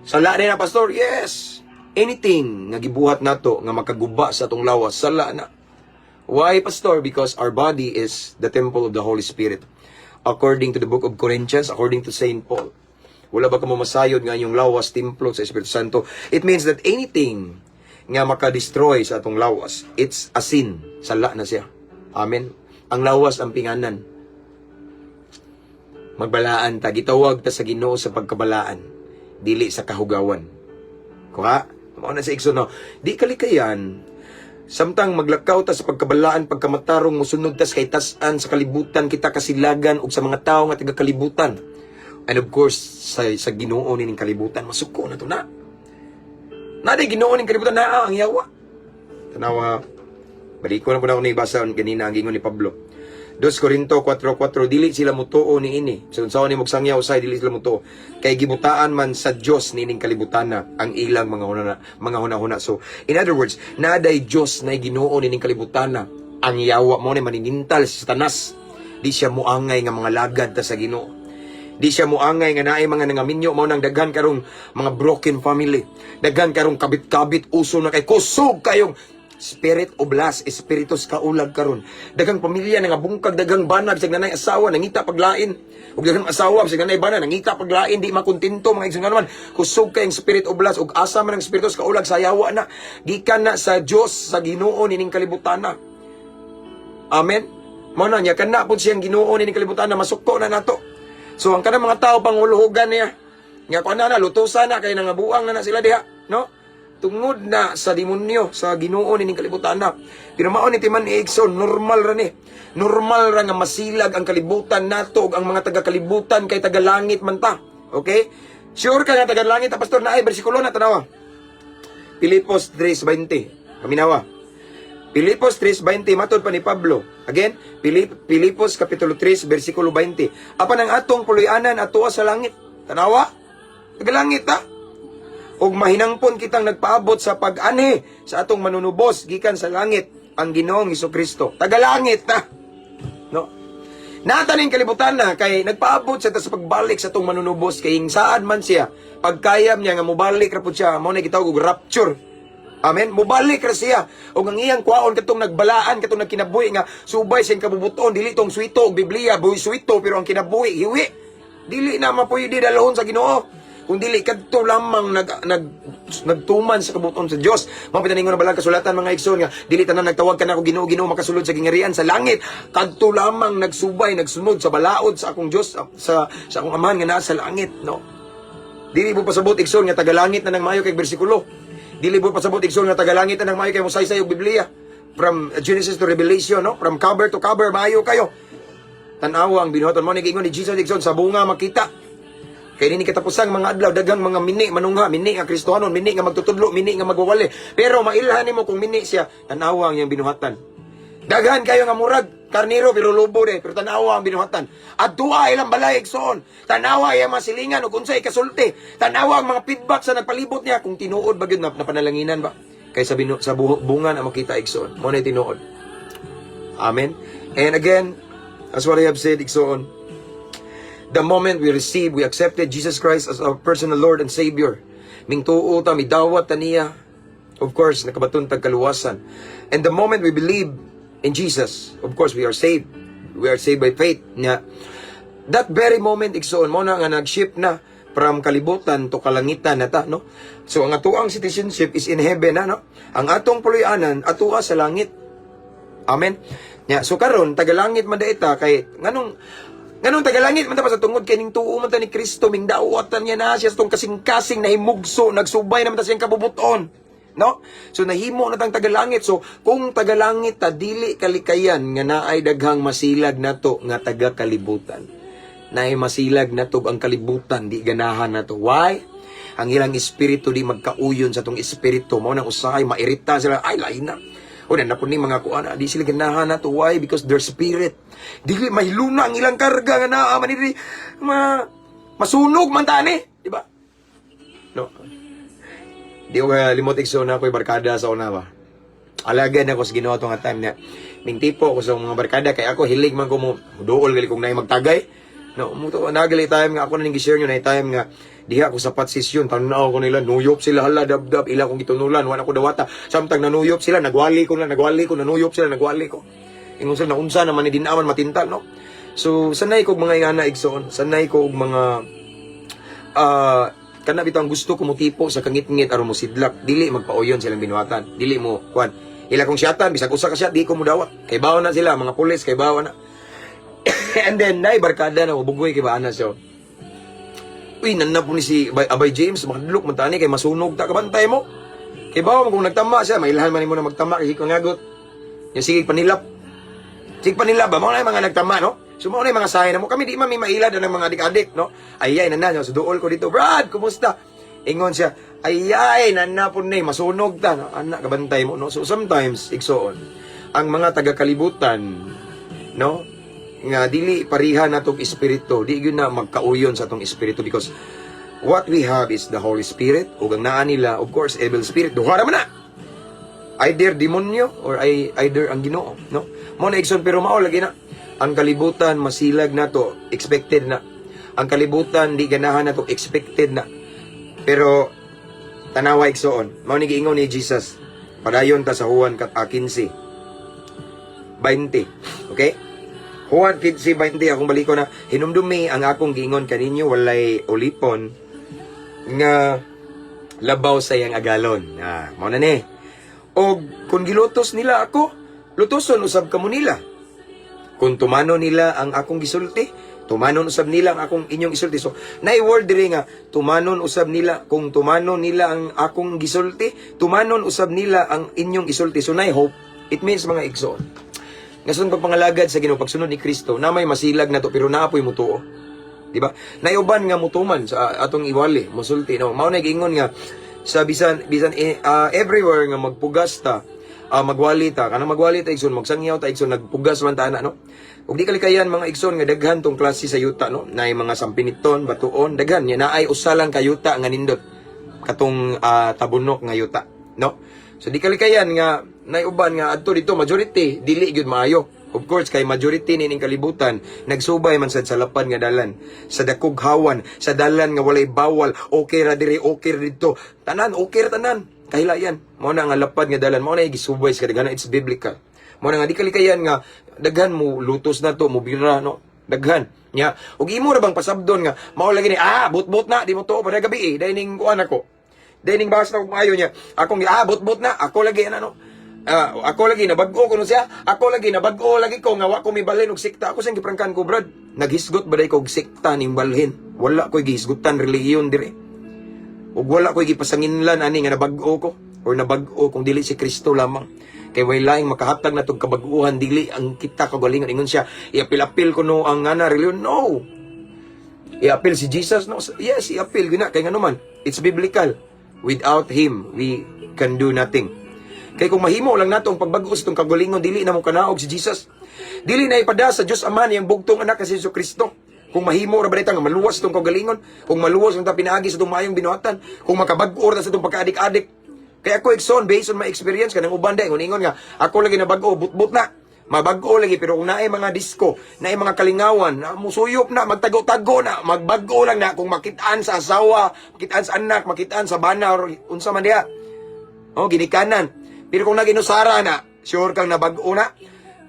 Sala na pastor, yes. Anything nga gibuhat nato nga makaguba sa atong lawas, sala na. Why, pastor? Because our body is the temple of the Holy Spirit. According to the book of Corinthians, according to Saint Paul. Wala ba ka mamasayod nga yung lawas, templo sa Espiritu Santo? It means that anything nga makadestroy sa atong lawas, it's a sin. Sala na siya. Amen. Ang lawas ang pinganan. Magbalaan ta, gitawag ta sa Ginoo sa pagkabalaan, dili sa kahugawan. Kuha? Mao na sa igsoon, no? Di kalikayan samtang maglakaw ta sa pagkabalaan, pagkamatarong musunod ta sa kaitas-an sa kalibutan, kita kasilagan ug sa mga tao nga taga-kalibutan. And of course, sa Ginoo ning kalibutan, masuko na to na. Naday Ginoo ning kalibutan na ang yawa. Tanawa, baliko na po na ako naibasa ganina ang gingon ni Pablo. 2 Corinto 4:4, dili sila mutuo ni ini. So unsaon ni mogsangyaw usay dili sila mutuo. Kay gibutaan man sa Dios nining kalibutana ang ilang mga hunahuna. So in other words, naday Dios na Ginoo nining kalibutana. Ang yawa mo ni maninintal si Satanas. Di siya muangay nga mga lagad ta sa Ginoo. Di siya muangay nga naay mga nangaminyo mao nang daghan karong mga broken family. Daghan karong kabit-kabit uso na kay kusog kayong spirit oblas, espiritus kaulag karon. Dagang pamilya nga bungkag, dagang banag sa nanay asawa nangita paglain. Ug dagang asawa sa nanay banag nangita paglain, di makontento mga igsoon naman. Kusog kayong spirit oblas ug asa man ang espiritus kaulag sa yawa na gikan na sa Dios sa Ginoo nining kalibutana. Amen. Mao na niya kana pud siyang Ginoo ni kalibutan na masuko na nato. So ang kanang mga tao panguluhugan niya nga kuan na lutusan na kay nangabuang na sila diha, no? Tungod na sa demonyo sa Ginoo ni kalibutan na. Pero mao ni Timan Igsoon, normal ra ni. Normal ra nga masilag ang kalibutan nato ug ang mga taga-kalibutan kay taga-langit man ta. Okay? Sure ka nga taga-langit ta pastor na ay bersikulo na tanawa. Filipos 3:20. Kaminawa. Filipos 3:20 matod pa ni Pablo. Again, Filipos kapitulo 3 bersikulo 20. Apan ang atong puloy-anan atoa sa langit. Tanawa? Tagalangit ta. Ug mahinangpon kitang nagpaabot sa pag-anhi sa atong manunubos gikan sa langit ang Ginoong Hesukristo. Tagalangit ta. No? Nataning kalibutan na kay nagpaabot sa pagbalik sa atong manunubos kay saan man siya pagkayam niya nga mobalik ra pud siya mao na gitawag og rapture. Amen. Mubalik ra siya. O ang iyang kwaon katong nagbalaan, katong nagkinabuhi nga subay siyang kabubuton, dili tong suwito og Biblia, buhi suwito pero ang kinabuhi hiwi. Dili na mapuydi dalahon sa Ginoo. Kung dili kadto lamang nagtuman sa kabuton sa Dios. Mapitaningon na balang kasulatan mga igsoon nga dili tanan nagtawag ka na ako Ginoo, Ginoo makasulod sa gingarian sa langit. Kadto lamang nagsubay, nagsunod sa balaod sa akong Dios, sa akong Amahan nga naa sa langit, no. Dili mo pasabot igsoon nga tagalangit na nang maayo kay bersikulo. Dili mo pasabot igsoon nga tagalangit na nang maayo kay mosaysay og Biblia. From Genesis to Revelation, no? From cover to cover maayo kayo. Tan-awa ang binuhaton mo ni giingon ni Jesus igsoon sa bunga makita. Kaya nini katapusang mga adlaw, dagang mga mini, manungha, mini nga Kristohanon, mini nga magtutudlo, mini nga magwawali. Pero mailhan mo kung mini siya, tanawa ang iyang binuhatan. Daghan kayo nga murag, karniro, pero lubo de, pero tanawa ang binuhatan. At tuwa ilang balay, igsoon. Tanawa ang masilingan, o kunsay kasulti. Tanawa ang mga feedback sa nagpalibot niya, kung tinuod ba yun, napanalanginan ba? Kaya sa bunga na makita, igsoon. Muna tinuod. Amen. And again, as what I have said, igsoon, the moment we accepted Jesus Christ as our personal Lord and Savior. Ming tuo ta, midawat ta niya. Of course, nakabaton tag kaluwasan. And the moment we believe in Jesus, of course, we are saved. We are saved by faith. Nya, that very moment, igsoon mo na nga nag-shift na from kalibutan to kalangitan na ta, no? So, ang atuang citizenship is in heaven, na, no? Ang atong puloy-anan, atua sa langit. Amen? Nya, so karon tagalangit man daita kay Ganun tagalangit man ta sa tungod kay ning tuo man ta ni Kristo ming daawatan niya na siya sa tong kasing-kasing na himugso, nagsubay naman ta siyang kabubuton. No? So nahimo na tang tagalangit. So kung tagalangit ta dili kalikayan nga naay daghang masilag nato nga taga kalibutan. Naay masilag nato ang kalibutan di ganahan nato. Why? Ang ilang espiritu di magkauyon sa tong espiritu mao nang usahay mairita sila ay lain na. O na po ni mga kuana, di sila ganahan na to. Why? Because their spirit. Dili mahiluna ang ilang karga nga naa maniri masunog man tani, di ba? No. Di ko limot igsoon na ako'y barkada sa una ba. Alagad ako sa Ginoo to nga time na ning tipo ko sa mga barkada kay ako hilig man ko mo duol gali kong naay magtagay. No, muto nagali time nga ako na ning gi-share nyo na time nga diha ako sa patsisyon, tanaw ko nila, nuyop sila, hala, dab-dab, ila kong gitunulan, wala ko dawata. Samtang nanuyop sila, nagwali ko, nanuyop sila, nagwali ko. Ingon sila, naunsa naman, dinaman, matintal, no? So, sanay ko mga ingana, igsoon, sanay ko mga, kana bitaw ang gusto ko mo tipo sa kangit-ngit, aron mo sidlak, dili magpaoyon silang binuhatan, dili mo, kwan, ila kong siyatan, bisag usa ka siya, di ko mo dawat. Kay bawa na sila, mga pulis, kay bawa na. And then, barkada na, bugoy, kay bawa na siya. Uy, nanap ni si Abay James, makadulok man tani kay masunog ta kabantay mo. Kay bawo kung nagtama siya, mailhan man mo na magtama kay ko ngagot. Ya sige panilap. Sige panilap ba mo na mga nagtama no? So mo na mga sahay na mo kami di man may mailad ng mga adik-adik no. Ayay nanan so duol ko dito. Brad, kumusta? Ingon siya, ayay nanapon ni masunog ta no. Anak kabantay mo no. So sometimes igsoon ang mga taga-kalibutan no nga dili pariha natong espiritu, di gyud na magkauyon sa atong espiritu because what we have is the Holy Spirit ug ang naa nila of course evil spirit duha ra man na either demonyo or either ang Ginoo no mo na igsoon pero mao lagi na ang kalibutan masilag nato expected na ang kalibutan di ganahan nato expected na pero tanawa igsoon mao ni giingon ni Jesus padayon ta sa Juan 15 20 okay Juan 15:20 akong baliko na hinumdumi ang akong giingon kaninyo walay ulipon nga labaw sa iyang agalon. Mao na ni. Og kung gilutos nila ako, lutoson usab kamo nila. Kung tumano nila ang akong gisulti, tumanon usab nila ang akong inyong gisulti. So, na-word diri nga, tumanon usab nila, kung tumanon nila ang akong gisulti, tumanon usab nila ang inyong gisulti. So, na-hope, it means mga igsoon. Ngason pagpangalagad sa Ginoo pagsunod ni Kristo, na may masilag na to, pero naapoy mutuo. Diba? Naiuban nga mutuman sa atong iwali, musulti. No? Mao na giingon nga, sa bisan everywhere nga magpugas ta, magwali ta, kanang magwali ta igsoon, magsangyaw ta igsoon, nagpugas man ta na, no? Ug di kalikayan mga igsoon nga daghan tong klase sa yuta, no? Naay mga sampiniton, batuon, daghan nya naay usalang ka yuta nga nindot katong tabunok nga yuta, no? So di kalikayan nga naiuban nga adto dito majority dili gyud maayo. Of course kay majority nining kalibutan nagsubay man sad sa lapad nga dalan, sa dakog hawan, sa dalan nga walay bawal, okay ra diri, okay ra dito. Tanan okay ra tanan. Kahilayan. Mao na nga lapad nga dalan, mao na gisubay sa daghan, it's biblical. Mao na nga di kalikayan nga daghan mo lutos na to, mo bira, no? Daghan. Nya, ug imo ra bang pasabdon nga mao lagi ni bot-bot na di mo to pada gabi dining kuan ako. Dining bahas na kung ayaw niya. Akong bot-bot na, ako lagi ano. Ako lagi nabag-o kuno siya. Ako lagi nabag-o lagi ko nga wa ko mibalhin og sikta. Ako sang giprangkan ko, brad. Naghisgot ba day ko og sikta ning balhin? Wala ko'y gihisgutan relihiyon dire. Ug wala ko'y gipasanginlan ani nga nabag-o ko or nabag-o kung dili si Kristo lamang. Kay way laing makahatag na tong kabag-uhan dili ang kita kagalingon ingon siya. Iapil-apil ko no ang ngana relihiyon. No. Iapil si Jesus no. Yes, iapil gina kay ngano man. It's biblical. Without Him, we can do nothing. Kay kung mahimo lang nato ang pagbag-o sa itong kagalingon, dili na mo kanaog si Jesus. Dili na ipada sa Diyos Ama niyang bugtong anak kasi si Kristo. Kung mahimo ra ba nga maluwas itong kagalingon, kung maluwas ang pinaagi sa itong mayong binuhatan, kung makabag-o ra sa itong pagkaadik-adik. Kaya ako ikson, based on my experience, kanang uban day, ingon nga, ako lagi na bag-o, but-but na. Mabag-o lagi, pero kung naay mga disco, naay mga kalingawan, musuyop na, magtago-tago na, magbago lang na, kung makitaan sa asawa, makitaan sa anak, makitaan sa bana, or unsa man diha. Ginikanan. Pero kung naginusara na, sure kang nabag-o na,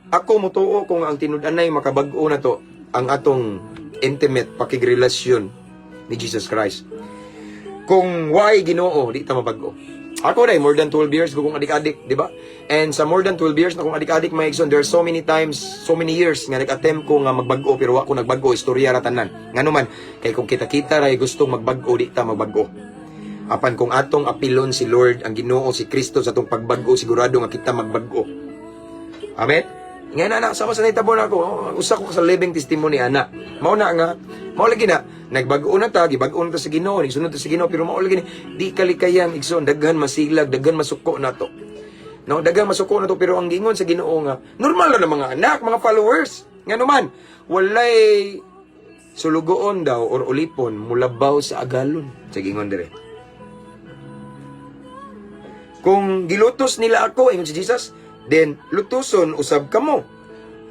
ako mutuo kung ang tinud-anay makabag-o na to, ang atong intimate pakigrelasyon ni Jesus Christ. Kung why Ginoo, di ta mabag-o. Ako na, more than 12 years ko kung adik-adik, di ba? And sa more than 12 years na kung adik-adik, my igsoon, there are so many times, so many years nga nag-attempt ko nga magbago, pero ako nagbago, istorya ratanan. Nga naman, kay kung kita-kita ray gustong magbago, di ta magbago. Apan kung atong apilon si Lord, ang Ginoo, si Kristo sa atong pagbago, sigurado nga kita magbago. Amen? Nga na, sama sa naitabon ako, usa ko sa living testimony, anak. Mao na nga, mao lagi na, nagbago na ta, gibag-o na ta sa Ginoo, sunod ta sa Ginoo, pero mao lagi ni, di kalikayan, igsoon, daghan masilag, daghan masuko na to. No, daghan masuko na to, pero ang gingon sa Ginoo nga, normal na mga anak, mga followers. Nga naman, walay sulugoon daw, or ulipon, mulabaw sa agalon. Sa gingon dire. Kung gilutos nila ako, ingon si Jesus, then lutuson usab kamo.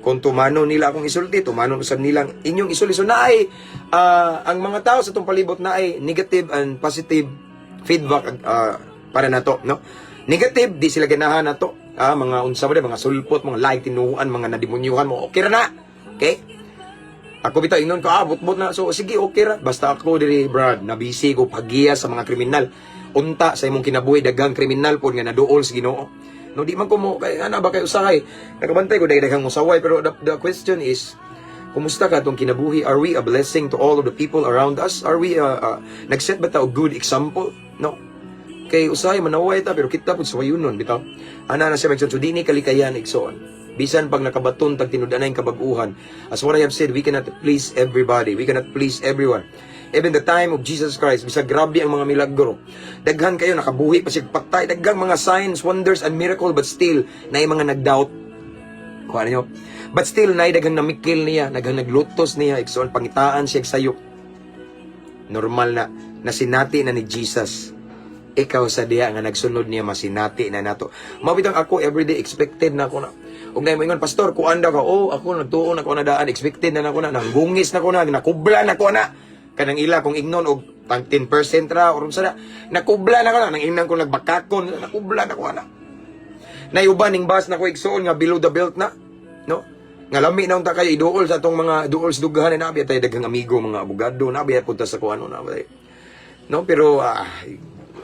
Kung tumano nila akong isulti, tumano usab nilang inyong isulti. So naay ang mga tao sa itong palibot na ay negative and positive feedback para nato, no? Negative, di sila ganahan nato. Mga unsa ba mga sulpot, mga like tinuan, mga nademonyuhan mo, okay ra na. Okay? Ako bitaw ingon ko, bot-bot na. So sige, okay ra. Basta ako diri, brad, nabisi ko pagiya sa mga kriminal. Unta sa imong kinabuhi daghang kriminal pod nga naduol sa Ginoo. No, di man ko mo kay ana ba kay usahay. Nakabantay ko daghang usaway, pero the question is, kumusta ka tong kinabuhi? Are we a blessing to all of the people around us? Are we nagset ba ta og good example? No. Kay usahay manaway ta pero kita pud suwayunon bitaw. Ana na siya magsun so di ni kalikayan igsoon. Bisan pag nakabaton tag tinud-anay kabaguhan. As what I have said, we cannot please everybody. We cannot please everyone. Even the time of Jesus Christ, bisag grabe ang mga milagro. Daghan kayo nakabuhi pa siya patay, daghang mga signs, wonders and miracle, but still naay mga nagdoubt. Kuha niyo. But still naay daghang namikil niya, daghang naglutos niya, igsoon pangitaan siya sayop. Normal na sinati na ni Jesus. Ikaw sa diha nga nagsunod niya masinati na nato. Mabitang ako everyday expected na ako na. Ug nay mo ingon pastor, kuan daw ka, ako nagtuon ako na daan, expected na nako na, nanggungis na ko na, nakubla na ko na. Kanang ila kung ignon og pang 10% ra or unsa na, nakubla na ko na, nang inang ko nagbakakon, nakubla na ko na. Nayuban ning bus na ko igsuon nga below the belt na, no? Nga lami na unta kayo iduol sa atong mga duols dughan na nabi tay daghang amigo mga abogado nabi punta sa kuano na ba. No, pero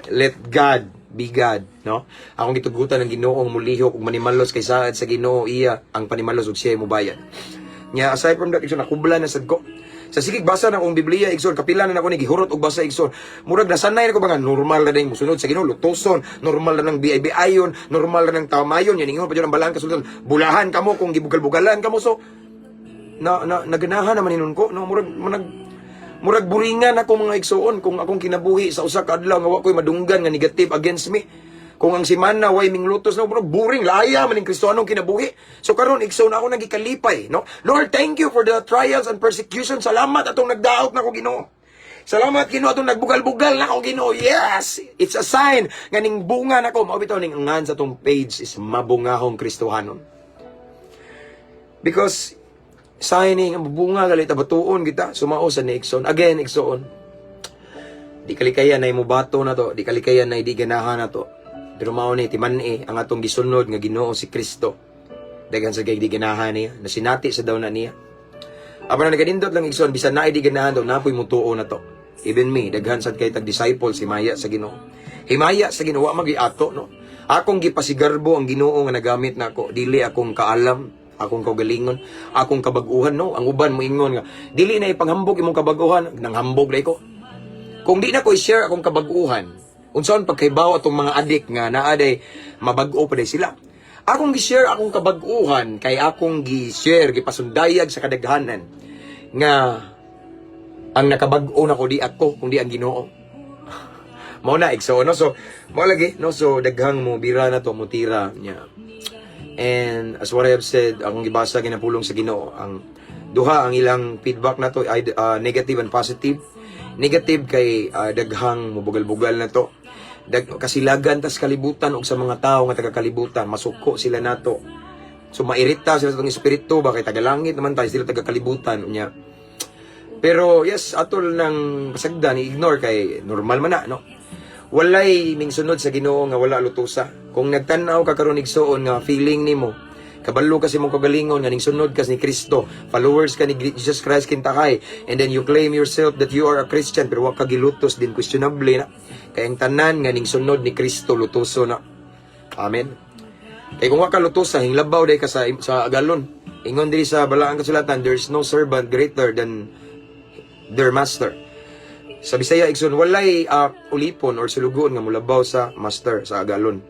let God be God, no? Akong gitugutan ng Ginoo ang mulihok ug manimalos kay saad sa Ginoo iya ang panimalos ug siya mobayad. Nya aside from that, igsoon, nakubla na sad ko. Sa sigig basa na akong Biblia, igsoon, kapila na ako ni gihurot og basa, igsoon. Murag nasanay na ko ba nga, normal na din musunod sa Ginoo, lutoson, normal na ng BIB-ayon, normal na ng tamayon, yan ingon pa dyan ang balaan kasultan, bulahan kamo kung gibugal-bugalan kamo. So, naganahan naman hinun ko, no? Murag buringan ako mga igsoon kung akong kinabuhi sa usa ka adlaw nga wa ko'y madunggan nga negative against me. Kung ang simana way minglutos na boring laya man ning Kristiyanong kinabuhi. So karon igsoon ako nagikalipay, no? Lord, thank you for the trials and persecution. Salamat atong nagdaot na ko Ginoo. Salamat Ginoo atong nagbugal-bugal na ko Ginoo. Yes, it's a sign nga ning bunga nako mao bitaw ning angan sa tong page is mabungahong Kristohanon. Because sign nga bunga galit abatuon kita sumao sa ni igsoon. Again igsoon. Di kalikayan na mo bato na to, di kalikayan na di ganahan na to. Pero mao ni timan-i ang atong gisunod nga Ginoo si Kristo. Daghan sa kay di ganahan niya, nasinati sa daw na niya. Aba na nagadindot lang igsoon bisan naay di ganahan daw napoy mutuo na to. Even me, daghan sad kay tag disciple si Maya sa Ginoo. Himaya sa Ginoo wa magiato no. Akong gipasigarbo ang Ginoo nga nagamit nako, dili akong kaalam, akong kaugalingon, akong kabag-uhan no. Ang uban mo ingon nga dili na ipanghambog imong kabag-uhan, nang hambog lay ko. Kung di na ko i-share akong kabag-uhan, unsaon pagkaibaw atong mga adik nga naa day mabag-o pa day sila. Akong gi-share akong kabag-uhan kay akong gi-share gipasundayag sa kadaghanan nga ang nakabag-o nako di ako kundi ang Ginoo. Mao na igsoon no. So mao lagi no, so daghang mo bira na to mutira niya. And as what I have said, akong gibasa ginapulong sa Ginoo ang duha ang ilang feedback na to negative and positive. Negative kay daghang mubugal-bugal na to. Kasilagan tas kalibutan og sa mga tao nga taga-kalibutan, masuko sila nato. So mairita sila sa tong espiritu ba kay tagalangit naman tayo sila taga-kalibutan unya. Pero yes, atol nang pasagdan i-ignore kay normal man na no. Walay mingsunod sa Ginoo nga wala lutusa. Kung nagtan-aw ka karon igsoon nga feeling nimo kabalo kasi mong kagalingon nga ning sunod kas ni Kristo, followers ka ni Jesus Christ kintakay, and then you claim yourself that you are a Christian pero wa ka gilutos din, questionable na. Kay ang tanan nga ning sunod ni Kristo lutoso na. Amen. Kay kung wa ka lutosa hinglabaw day ka sa agalon. Ingon diri sa balaang kasulatan, there is no servant greater than their master. Sa Bisaya igsoon walay ulipon or sulugon nga mulabaw sa master sa agalon.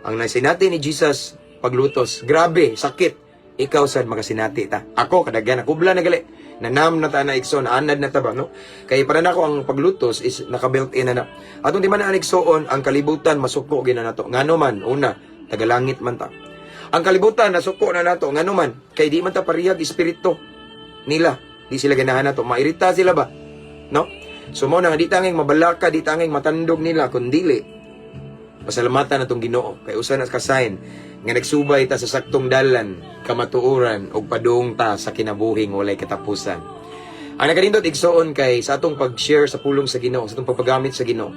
Ang nasinati ni Jesus paglutos, grabe, sakit. Ikaw sad makasinati ta. Ako kadaghan nakubla na gali. Nanam na ta na igsoon, anad na ta ba no? Kay para nako ang paglutos is naka-built in na. Atong di man na igsoon, ang kalibutan masuko gina nato. Ngano man una, tagalangit man ta. Ang kalibutan nasuko na nato ngano man, kay di man ta parihag espiritu nila. Di sila ganahan nato, mairita sila ba? No? So mo na di tanging mabalaka, di tanging matandog nila kundi pasalamatan natong Ginoo kay usa na ka sign nga nagsubay ta sa saktong dalan, kamatuoran ug padung ta sa kinabuhing walay katapusan. Ang nakanindot igsoon kay sa atong pag-share sa pulong sa Ginoo, sa atong pagpagamit sa Ginoo.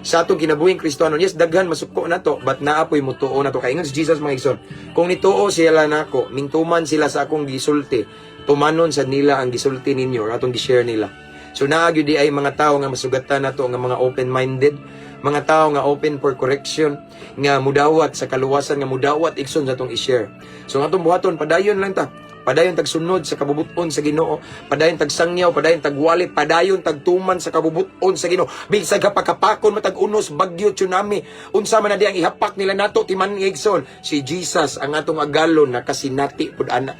Sa atong kinabuhing Kristiyano, yes daghan masuko nato, but naapoy mutuo nato kay ingon si Jesus mga igsoon. Kung nituo sila nako, mingtuman sila sa akong gisulti, tumanon sa nila ang gisulti ninyo, atong gi-share nila. So naagyo di ay mga tao nga masugatan nato nga mga open-minded, mga tao nga open for correction, nga mudawat sa kaluwasan, nga mudawat igsoon sa atong i-share. So atong buhaton padayon lang ta. Padayon tagsunod sa kabubuton sa Ginoo, padayon tagsangyaw, padayon tagwali, padayon tagtuman sa kabubuton sa Ginoo. Bisag kapakapakon matag-unos bagyo tsunami, unsa man na di ang ihapak nila nato timan igsoon. Si Jesus ang atong agalon na kasinati pud ana.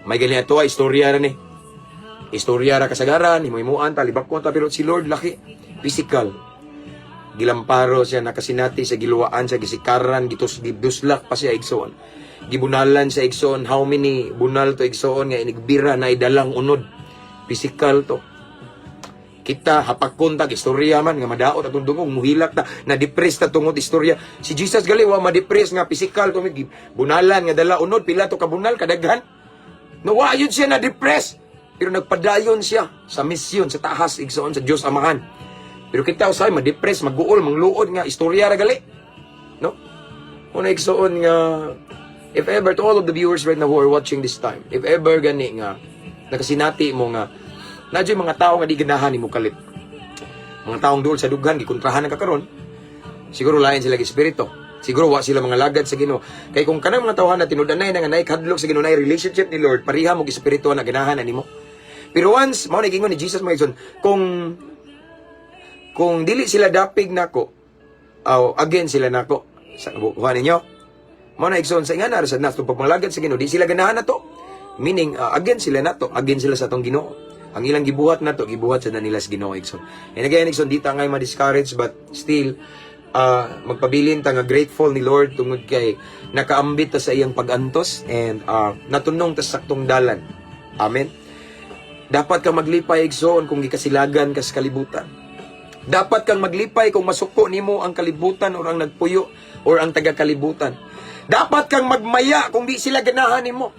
May gali ato istorya ra ni. Istorya ra kasagaran, himuhimuan ta libakon ta pero si Lord laki physical. Gilamparo siya nakasinati sa giluwaan sa gisikaran giduslak pa siya igsoon. Gibunalan sa igsoon, how many bunal to igsoon nga inigbira na idalang unod. Physical to. Kita hapakon ta istorya man nga madaot atong dungog muhilak ta na depressed ta tungod istorya. Si Jesus gali wa ma-depress nga physical to bunalan nga dala unod pila to kabunal kadaghan. Nawa yun siya na depressed pero nagpadayon siya sa misyon sa tahas igsoon sa Dios Amahan. Pero kita usay ma-depress, mag-uol, mangluod nga istorya ra gali. No? Una igsoon nga if ever to all of the viewers right now who are watching this time, if ever gani nga nakasinati mo nga nadyo mga tao nga di ganahan nimo kalit. Mga taong duol sa dughan gikontrahan ka karon. Siguro lain sila espiritu. Siguro wa sila mga lagad sa Ginoo. Kay kung kanang mga tawhan na tinud-anay nga nay kadlok sa Ginoo nay relationship ni Lord, pariha mo espiritual na ganahan nimo. Pero once mao nagingon ni Jesus mga igsoon, kung dili sila dapig nako, again sila nako. Sa buhan ninyo. Mao na igsoon sa ingana sa nas pagpanglagad sa Ginoo, di sila ganahan nato. Meaning again sila nato, again sila sa atong Ginoo. Ang ilang gibuhat nato, gibuhat sa nila sa Ginoo igsoon. And again igsoon di ta ngay ma-discourage but still magpabilin ta nga grateful ni Lord tungod kay nakaambit ta sa iyang pagantos and natunong ta sa saktong dalan. Amen. Dapat kang maglipay igsoon kung gikasilagan ka sa kalibutan. Dapat kang maglipay kung masuko nimo ang kalibutan or ang nagpuyo or ang taga-kalibutan. Dapat kang magmaya kung di sila ganahan nimo.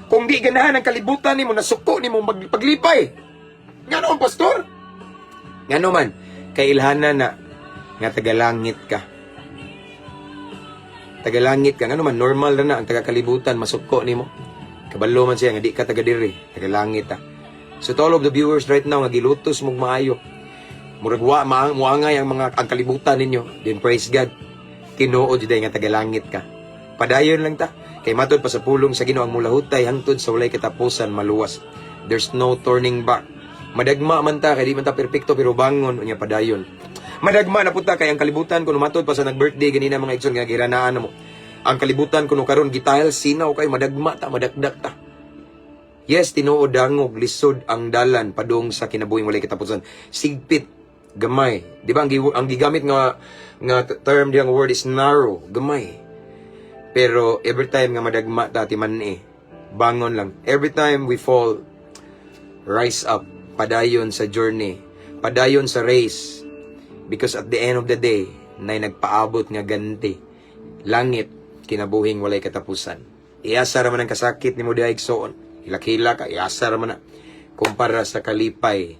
Kung di ganahan ang kalibutan nimo, nasuko nimo magpaglipay. Ngano pastor? Ngano man kay ilhanan na nga tagalangit ka. Tagalangit ka, ano man, normal na ang taga-kalibutan, masuko nimo. Kabalo man siya, nga di ka taga-diri, tagalangit ta. So to all of the viewers right now, nga gilutos mong maayo, muragwa, muangay ang ang kalibutan ninyo, then praise God, tinuod juday nga tagalangit ka. Padayon lang ta, kay matod pa sa pulong sa Ginoo ang mulahutay, hangtod sa walay katapusan, maluwas. There's no turning back. Madagma man ta, kay di man ta perfecto, pero bangon, unya padayon. Madagma na punta kay ang kalibutan kuno matod pa sa nag-birthday ganina mga igsoon nga giranaan mo. Ang kalibutan kuno karon gitahil sinaw kay madagma ta, madagdak ta. Yes, tinuod dangog lisod ang dalan padung sa kinabuhing walay katapusan. Sigpit, gamay. Di ba ang gigamit nga term diyang word is narrow, gamay. Pero every time nga madagma ta timan bangon lang. Every time we fall, rise up, padayon sa journey, padayon sa race. Because at the end of the day, nay nagpaabot nga ganti. Langit, kinabuhing walay katapusan. Iasa raman ang kasakit ni mo di igsoon. Hilak-hila ka, iasa raman na. Kumpara sa kalipay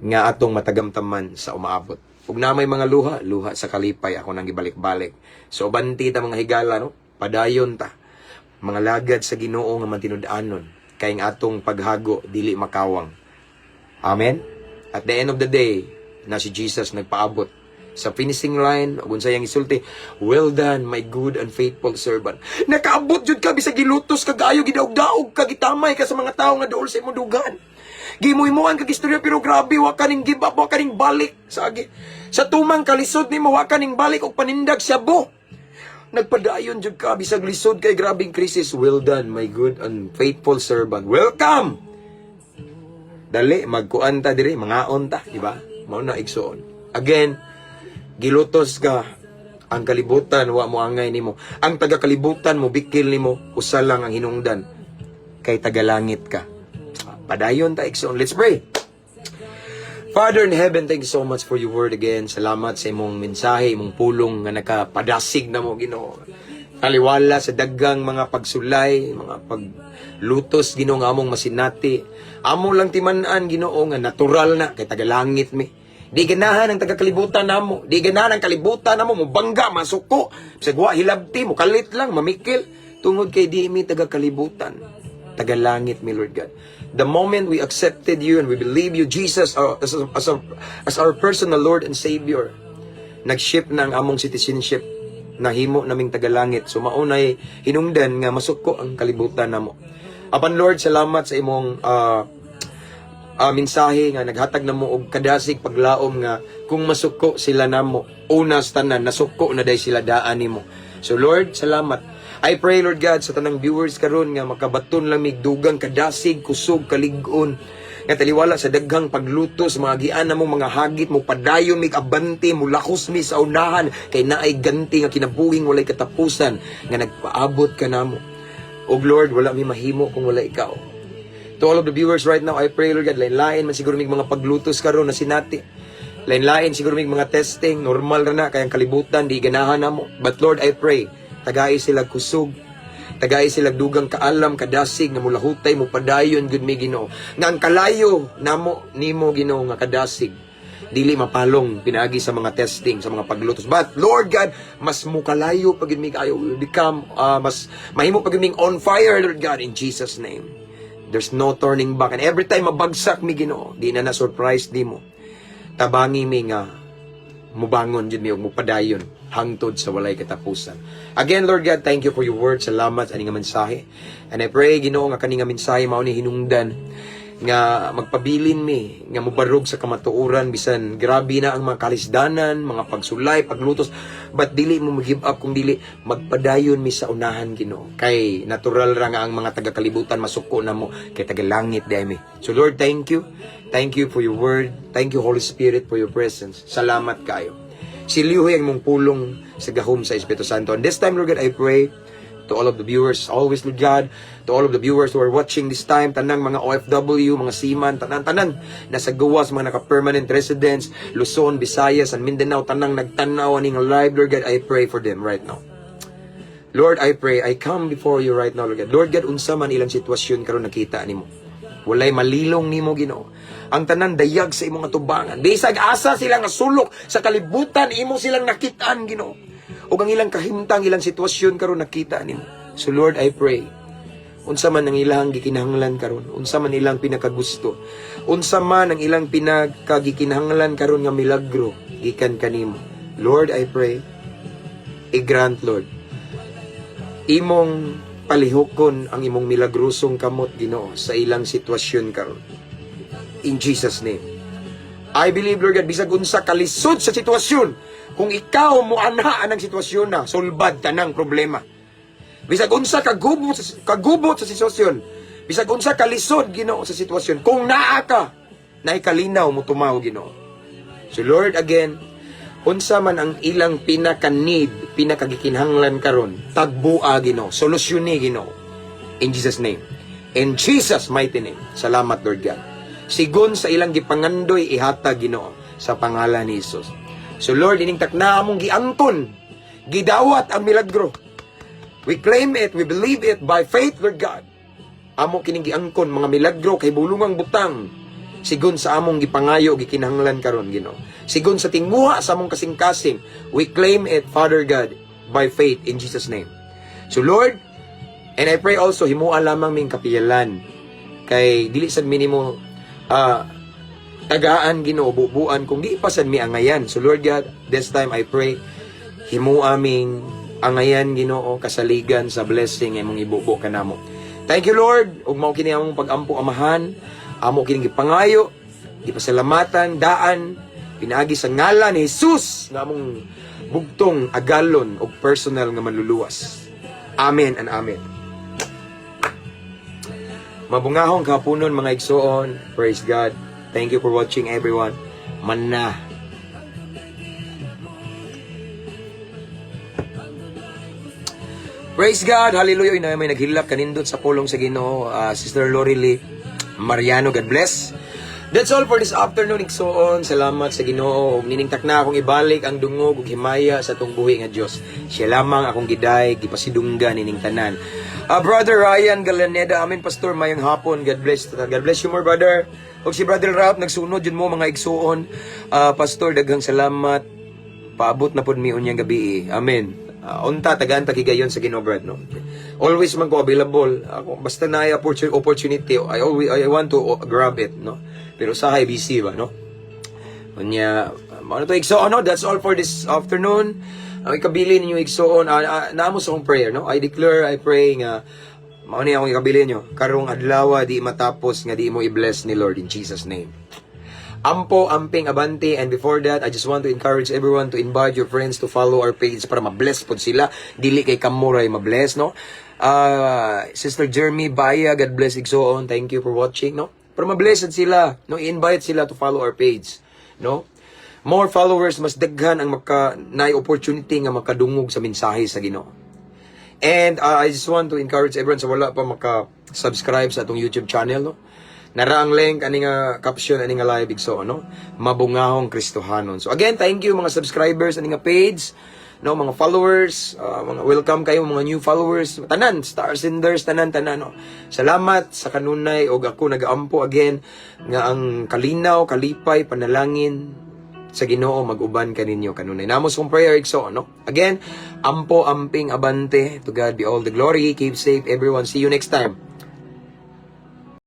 nga atong matagamtaman sa umaabot. Ug na may mga luha sa kalipay ako nang gibalik-balik. So banti ta mga higala no, padayon ta. Mga lagad sa Ginoo nga mantinud-anon kay ang atong paghago dili makawang. Amen. At the end of the day, na si Jesus nagpaabot sa finishing line ug unsay yang isulti, well done my good and faithful servant. Nakaabot jud ka bisag gilutos kagayo gidaog-daog ka gitamay ka sa mga tawo nga duol sa imong dugan. Gimuhimuan ka istorya pero grabe wa kaning give up, wa kaning balik sa tumang kalisod nimo, wa kaning balik og panindag syabo. Nagpadayon jud ka bisag lisod kay grabing krisis. Well done my good and faithful servant. Welcome. Dali magkuan ta diri, mangaon ta, di ba? Mao na igsoon. Again, gilutos ka, ang kalibutan wa mo angay nimo. Ang taga-kalibutan mo bikil nimo, usa lang ang hinungdan kay tagalangit ka. Padayon ta igsoon. Let's pray. Father in heaven, thank you so much for your word again. Salamat sa imong mensahe, imong pulong nga nakapadasig na mo Ginoo. Taliwala sa dagang mga pagsulay, mga paglutos Ginoo nga among masinati. Amo lang timan-an Ginoo nga natural na kay tagalangit mi. Di ganahan ang taga-kalibutan namo, di ganahan ang kalibutan namo mo bangga, masuko, sagwa hilabti mo kalit lang mamikil tungod kay di mi taga-kalibutan. Tagalangit mi Lord God. The moment we accepted you and we believe you Jesus as our personal Lord and Savior, nag-shift na ang among citizenship. Nahimo naming tagalangit. So maunay hinungdan nga masuko ang kalibutan namo. Apan Lord, salamat sa imong mensahe nga naghatag namo og kadasig paglaom nga kung masuko sila namo, una sa tanan nasuko na day sila daan nimo. So Lord, salamat. I pray Lord God sa tanang viewers karon nga makabaton lang mig dugang kadasig, kusog, kalig-on nga taliwala sa daghang pagluto sa mga gian namong mga hagit mo padayon mig abante mo lakos mi sa unahan kay naay ganti nga kinabuhing walay katapusan nga nagpaabot ka namo. Og Lord, wala mi mahimo kung wala ikaw. To all of the viewers right now, I pray Lord God, lain-lain man siguro mig mga paglutos karon na sinati. Lain-lain siguro mig mga testing, normal ra na kay ang kalibutan di ganahan namo. But Lord, I pray tagay sila kusog, tagay sila dugang kaalam, kadasig nga mulahutay mo padayon gud mi Ginoo. Nga ang kalayo namo nimo Ginoo nga kadasig dili mapalong pinaagi sa mga testing, sa mga paglutos. But Lord God, mas mukalayo pag mi kayo become mas mahimo pag mi on fire Lord God in Jesus name. There's no turning back. And every time mabagsak mi Ginoo, di na surprise di mo. Tabangi mi nga mubangon jud mi og mupadayon hangtod sa walay katapusan. Again, Lord God, thank you for your word. Salamat sa nga mensahe. And I pray, Ginoo, nga kani nga mensahe mao ni hinungdan nga magpabilin mi nga mubarog sa kamatuoran bisan grabe na ang mga kalisdanan, mga pagsulay, paglutos, but dili mo mag-give up kung dili magpadayon mi sa unahan, Ginoo. Kay natural ra nga ang mga taga-kalibutan masuko na mo kay taga-langit day mi. So Lord, thank you. Thank you for your word. Thank you, Holy Spirit, for your presence. Salamat kayo. Silihoy ang mong pulong sa gahom sa Espiritu Santo. And this time, Lord God, I pray to all of the viewers, always, Lord God, to all of the viewers who are watching this time, tanang mga OFW, mga seaman, tanan, nasa gawas, mga naka-permanent residents, Luzon, Visayas, and Mindanao, tanang nagtanaw aning live, Lord God, I pray for them right now. Lord, I pray, I come before you right now, Lord God. Lord God, unsa man ilang sitwasyon karon nakita nimo. Walay malilong nimo, Ginoo. Ang tanan dayag sa imong atubangan. Bisag asa sila nga sulok sa kalibutan, imo silang nakitaan, Ginoo. O ang ilang kahimtang, ilang sitwasyon karon nakita nimo. So Lord, I pray, unsa man ang ilang gikinahanglan karon, unsa man ilang pinakagusto, unsa man ang ilang pinakagikinahanglan karon nga milagro gikan kanimo. Lord, I pray, i-grant, Lord, imong palihokon ang imong milagrosong kamot, Ginoo, sa ilang sitwasyon karon. In Jesus' name. I believe, Lord God, bisag unsa kalisod sa sitwasyon, kung ikaw mo anhaan ang sitwasyon na, sulbad tanang problema. Bisag unsa kagubot sa sitwasyon, bisag unsa kalisod, Ginoo, sa sitwasyon, kung naa ka, naikalinaw mo tumaw, Ginoo. So Lord, again, unsa man ang ilang pinaka-need, pinakagikinahanglan karon, tagbua, Ginoo, solusyoni, Ginoo. In Jesus' name. In Jesus' mighty name. Salamat, Lord God. Sigon sa ilang gipangandoy, ihatag, Ginoo, sa pangalan ni Jesus. So Lord, ining takna among giangkon, gidawat ang milagro. We claim it, we believe it by faith, Lord God. Amo kining giangkon mga milagro kay bulungang butang. Sigon sa among gipangayo, gikinahanglan karon, Ginoo. Sigon sa tinguha sa among kasing-kasing, we claim it, Father God, by faith in Jesus' name. So Lord, and I pray also, himuha lamang ming kapiyalan. Kay dili sad minimo tagaan, Ginoo, bubuan kung di pa sad mi angayan. So Lord God, this time I pray, himuha aming angayan, Ginoo, kasaligan sa blessing imong ibubo kanamo. Thank you, Lord, ug mao kini among pag-ampo amahan, amo kining gipangayo, gipasalamatan, daan, pinaagi sa ngalan ni Jesus nga among bugtong agalon og personal nga manluluwas. Amen and amen. Mabungahong kapunon mga igsoon. Praise God. Thank you for watching, everyone. Manna. Praise God. Hallelujah. Ina may naghilak kanindot sa pulong sa Ginoo, Sister Lorely Mariano. God bless. That's all for this afternoon, igsoon. Salamat sa Ginoo. Niningtak na akong ibalik ang dungog ug himaya sa tong buhi nga Dios. Siya lamang akong giday, gipasidunggan ining tanan. Brother Ryan Galaneda, amin pastor, mayang hapon. God bless. God bless you more, brother. Og si Brother Ralph, nagsunod yun mo mga igsuon. Pastor, daghang salamat. Paabot na pud mi unyang gabi. Amen. Unta, tagaan takigayon sa Ginoo, brad, no? Always man ko available. Ako, basta na opportunity, I want to grab it, no? Pero sahay busy ba, no? Unya, ano to igsuon, no? That's all for this afternoon. Ang ikabili ninyo igsuon, naamo sa akong prayer, no? I declare, I pray nga, mao ni akong ikabili nyo, karong adlaw di matapos nga di mo i-bless ni Lord in Jesus' name. Ampo, amping, abante, and before that, I just want to encourage everyone to invite your friends to follow our page para ma-bless po sila. Dili kay kamuray ma-bless, no? Sister Jeremy Baya, God bless igsuon. Thank you for watching, no? Para ma-blessed sila, no? I-invite sila to follow our page, no? More followers, mas daghan ang opportunity nga makadungog sa mensahe sa Ginoo. And I just want to encourage everyone sa wala pa maka-subscribe sa atong YouTube channel, no? Nara ang link ani nga caption ani nga live igso, no? Mabungahong Kristohanon. So again, thank you mga subscribers ani nga page, no, mga followers, mga welcome kayo mga new followers, tanan, star senders, tanan, no. Salamat sa kanunay og ako nagaampo again nga ang kalinaw, kalipay, panalangin sa Ginoo mag-uban kaninyo kanunay. Namos kong prayer igso, no? Again, ampo, amping, abante. To God be all the glory. Keep safe everyone. See you next time.